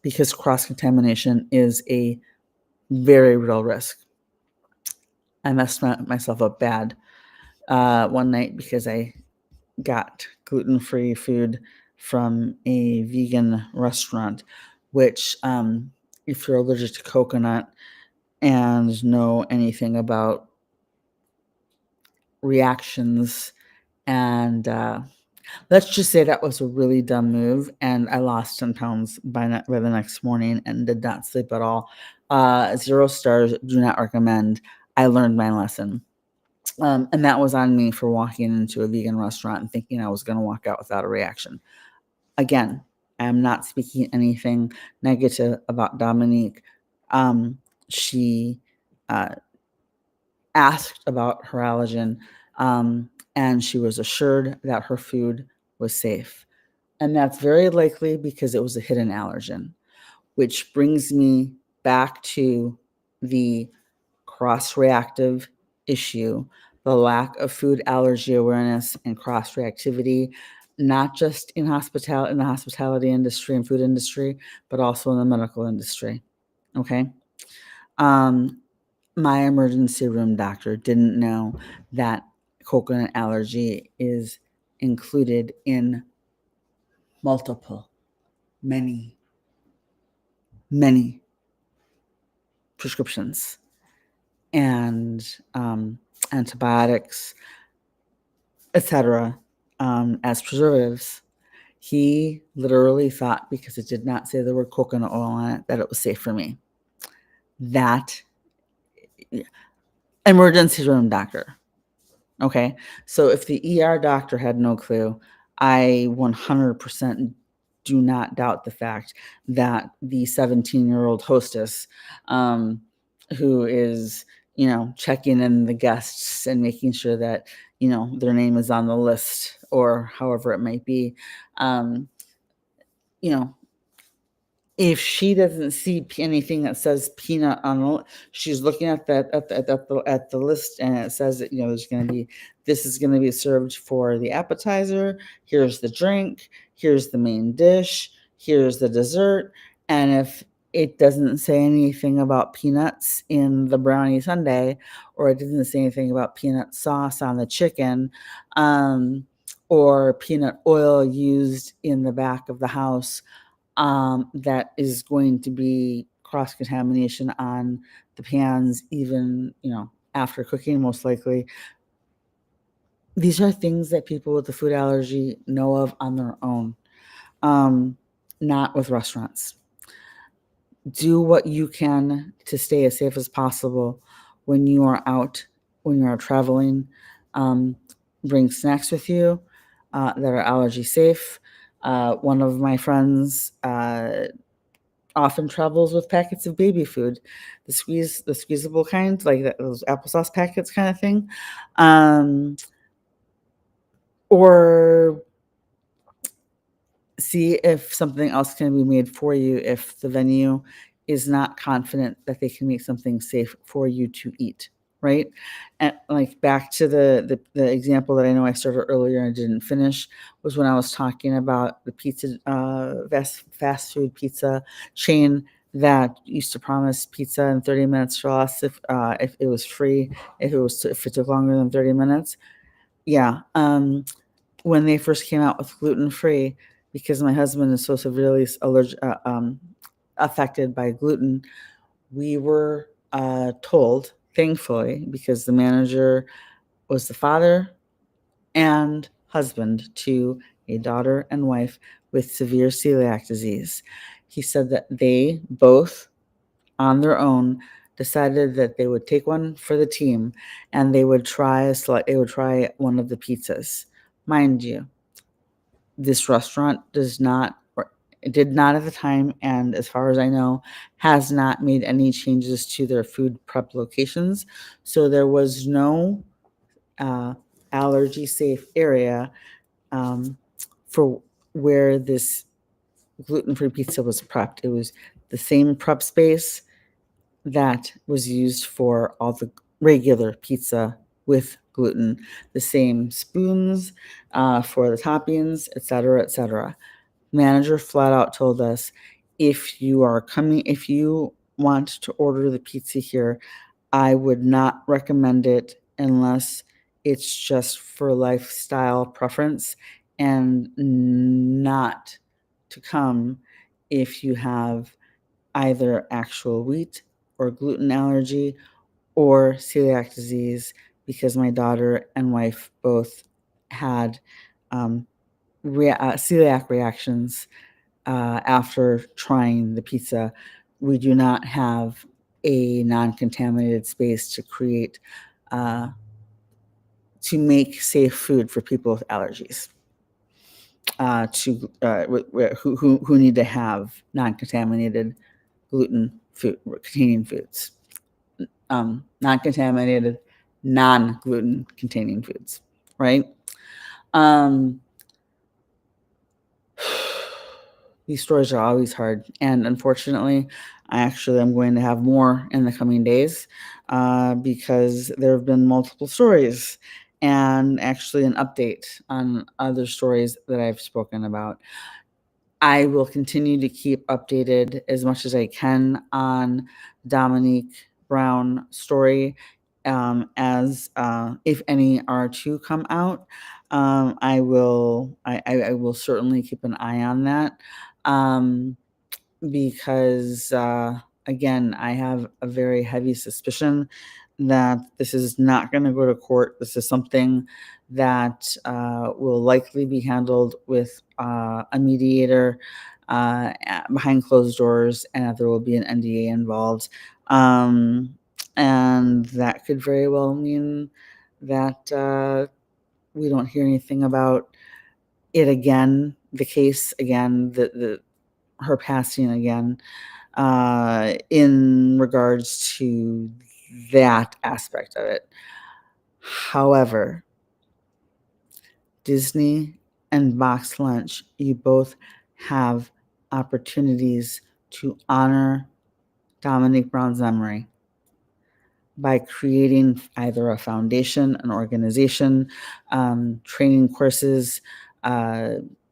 Because cross contamination is a very real risk. I messed myself up bad one night because I got gluten-free food from a vegan restaurant, which, if you're allergic to coconut and know anything about reactions, and let's just say that was a really dumb move, and I lost 10 pounds by the next morning and did not sleep at all. 0 stars, do not recommend. I learned my lesson. And that was on me for walking into a vegan restaurant and thinking I was going to walk out without a reaction. Again, I'm not speaking anything negative about Dominique. She asked about her allergen, and she was assured that her food was safe. And that's very likely because it was a hidden allergen, which brings me back to the cross-reactive issue, the lack of food allergy awareness and cross-reactivity, not just in the hospitality industry and food industry, but also in the medical industry. Okay. My emergency room doctor didn't know that coconut allergy is included in many, many prescriptions and antibiotics, etc., as preservatives. He literally thought because it did not say the word coconut oil on it that it was safe for me. That emergency room doctor. Okay. So if the ER doctor had no clue, I 100% do not doubt the fact that the 17-year-old hostess, who is, checking in the guests and making sure that, their name is on the list or however it might be, you know, if she doesn't see anything that says peanut on the, she's looking at the list and it says that there's going to be, this is going to be served for the appetizer. Here's the drink. Here's the main dish. Here's the dessert. And if it doesn't say anything about peanuts in the brownie sundae, or it doesn't say anything about peanut sauce on the chicken, or peanut oil used in the back of the house that is going to be cross contamination on the pans, even, after cooking, most likely. These are things that people with a food allergy know of on their own, not with restaurants. Do what you can to stay as safe as possible when you are out, when you are traveling. Um, Bring snacks with you that are allergy safe. One of my friends often travels with packets of baby food, the squeezable kind, like those applesauce packets kind of thing, or see if something else can be made for you if the venue is not confident that they can make something safe for you to eat, right? And like back to the example that I know I started earlier and didn't finish was when I was talking about the pizza fast food pizza chain that used to promise pizza in 30 minutes or less if it was free, if it took longer than 30 minutes. Yeah. When they first came out with gluten free, because my husband is so severely affected by gluten, we were told, thankfully, because the manager was the father and husband to a daughter and wife with severe celiac disease. He said that they both, on their own, decided that they would take one for the team and they would try one of the pizzas. Mind you, this restaurant does not, or did not at the time, and as far as I know, has not made any changes to their food prep locations. So there was no allergy safe area um, for where this gluten free pizza was prepped. It was the same prep space that was used for all the regular pizza with gluten, the same spoons for the toppings, etc., etc. Manager flat out told us, if you want to order the pizza here, I would not recommend it unless it's just for lifestyle preference and not to come if you have either actual wheat or gluten allergy or celiac disease, because my daughter and wife both had um, celiac reactions after trying the pizza. We do not have a non-contaminated space to create to make safe food for people with allergies who need to have non-contaminated gluten food containing foods, non-contaminated non-gluten containing foods, right? um, these stories are always hard, and unfortunately I actually am going to have more in the coming days because there have been multiple stories and actually an update on other stories that I've spoken about. I will continue to keep updated as much as I can on Dominique Brown story as if any are to come out. I will certainly keep an eye on that um, because again, I have a very heavy suspicion that this is not going to go to court. This is something that will likely be handled with a mediator behind closed doors, and that there will be an NDA involved. And that could very well mean that we don't hear anything about it again, the case again, her passing again, in regards to that aspect of it. However, Disney and Box Lunch, you both have opportunities to honor Dominique Brown's memory by creating either a foundation, an organization, training courses,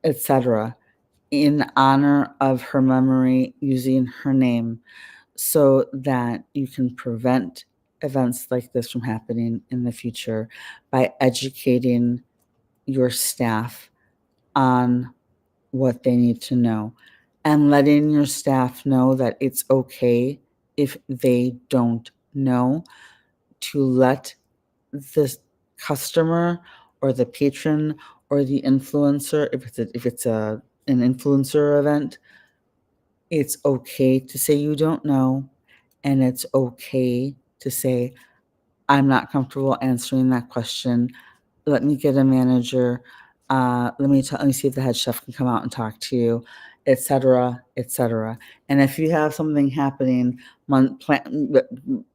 etc., in honor of her memory using her name, so that you can prevent events like this from happening in the future by educating your staff on what they need to know. and letting your staff know that it's okay if they don't know, to let the customer or the patron or the influencer, if it's an influencer event, it's okay to say you don't know, and it's okay to say, I'm not comfortable answering that question. Let me get a manager. Let me see if the head chef can come out and talk to you, et cetera, et cetera. And if you have something happening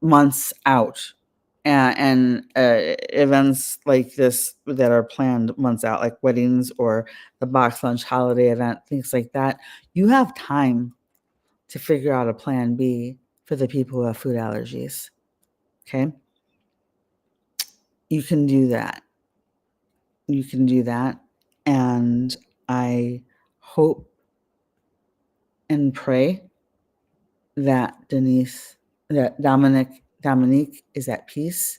months out, and events like this that are planned months out, like weddings or the box lunch holiday event, things like that, you have time to figure out a plan B for the people who have food allergies. Okay? You can do that. You can do that. And I hope and pray that Dominique is at peace,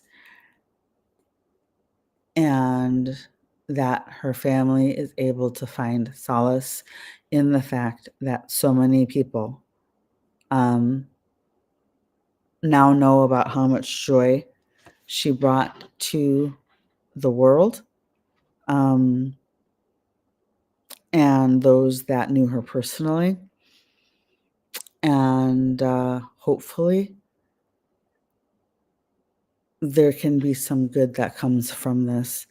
and that her family is able to find solace in the fact that so many people now know about how much joy she brought to the world, and those that knew her personally. And hopefully there can be some good that comes from this,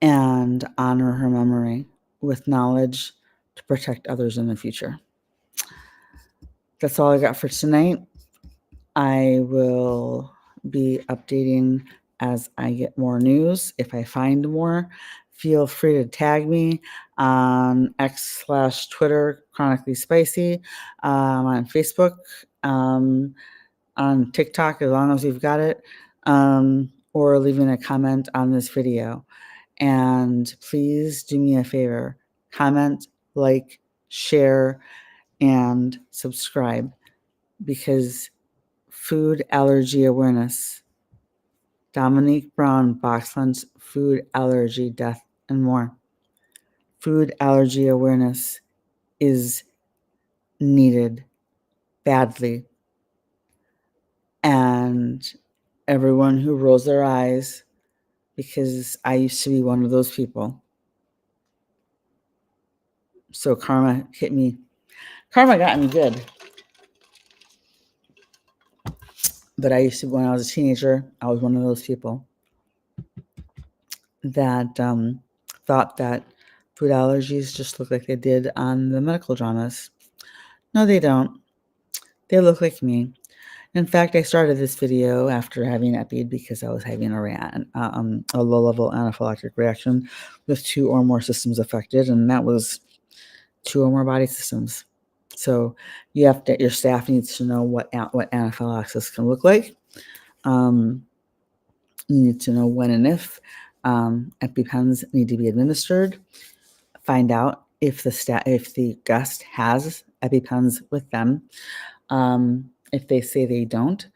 and honor her memory with knowledge to protect others in the future. That's all I got for tonight. I will be updating as I get more news. If I find more, feel free to tag me on X/Twitter, Chronically Spicy, on Facebook, on TikTok, as long as you've got it, or leaving a comment on this video. And please do me a favor, comment, like, share, and subscribe, because food allergy awareness, Dominique Brown, box lunch, food allergy, death, and more. Food allergy awareness is needed badly. And everyone who rolls their eyes, because I used to be one of those people. So karma hit me. Karma got me good. But I used to, when I was a teenager, I was one of those people that thought that food allergies just look like they did on the medical dramas. No, they don't. They look like me. In fact, I started this video after having epied because I was having a low-level anaphylactic reaction with 2 or more systems affected, and that was 2 or more body systems. So your staff needs to know what anaphylaxis can look like. You need to know when and if EpiPens need to be administered. Find out if the guest has EpiPens with them. If they say they don't,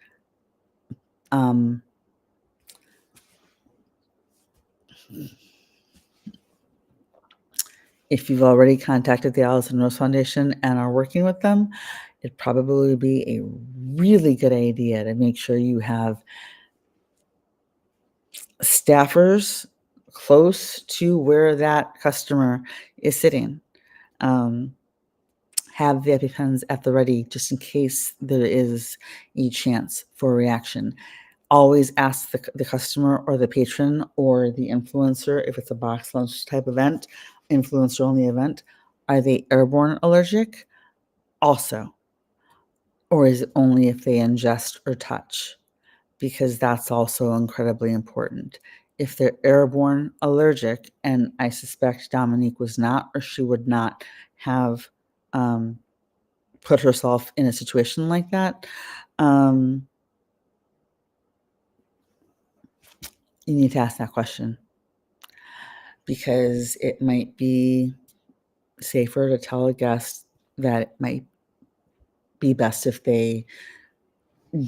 if you've already contacted the Allison Rose Foundation and are working with them, it'd probably be a really good idea to make sure you have staffers close to where that customer is sitting. Have the EpiPens at the ready just in case there is a chance for a reaction. Always ask the customer or the patron or the influencer, if it's a box lunch type event, influencer only event, are they airborne allergic also? Or is it only if they ingest or touch? Because that's also incredibly important. If they're airborne allergic, and I suspect Dominique was not, or she would not have put herself in a situation like that, you need to ask that question, because it might be safer to tell a guest that it might be best if they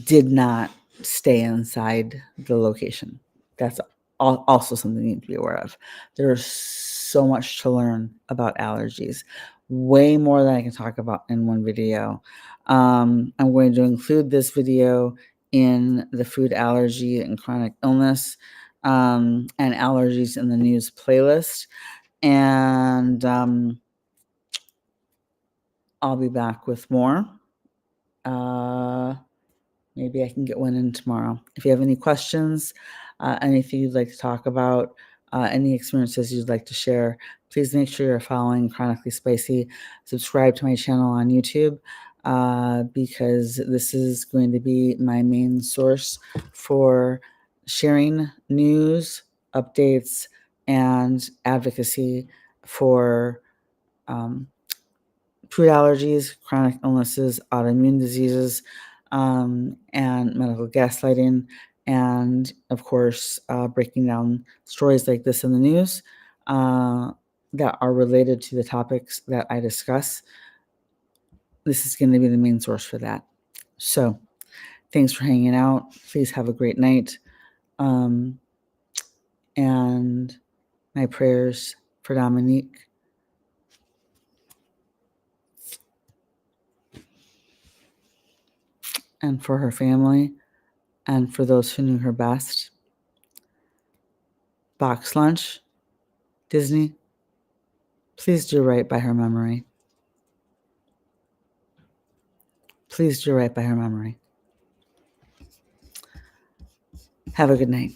did not stay inside the location. That's also something you need to be aware of. There's so much to learn about allergies. way more than I can talk about in one video. I'm going to include this video in the food allergy and chronic illness and allergies in the news playlist. And I'll be back with more. Maybe I can get one in tomorrow. If you have any questions, anything you'd like to talk about, any experiences you'd like to share, please make sure you're following Chronically Spicy. Subscribe to my channel on YouTube because this is going to be my main source for sharing news, updates, and advocacy for food allergies, chronic illnesses, autoimmune diseases, and medical gaslighting. And of course, breaking down stories like this in the news that are related to the topics that I discuss. This is going to be the main source for that. So thanks for hanging out. Please have a great night. And my prayers for Dominique. And for her family, and for those who knew her best. Box lunch, Disney, please do right by her memory. Please do right by her memory. Have a good night.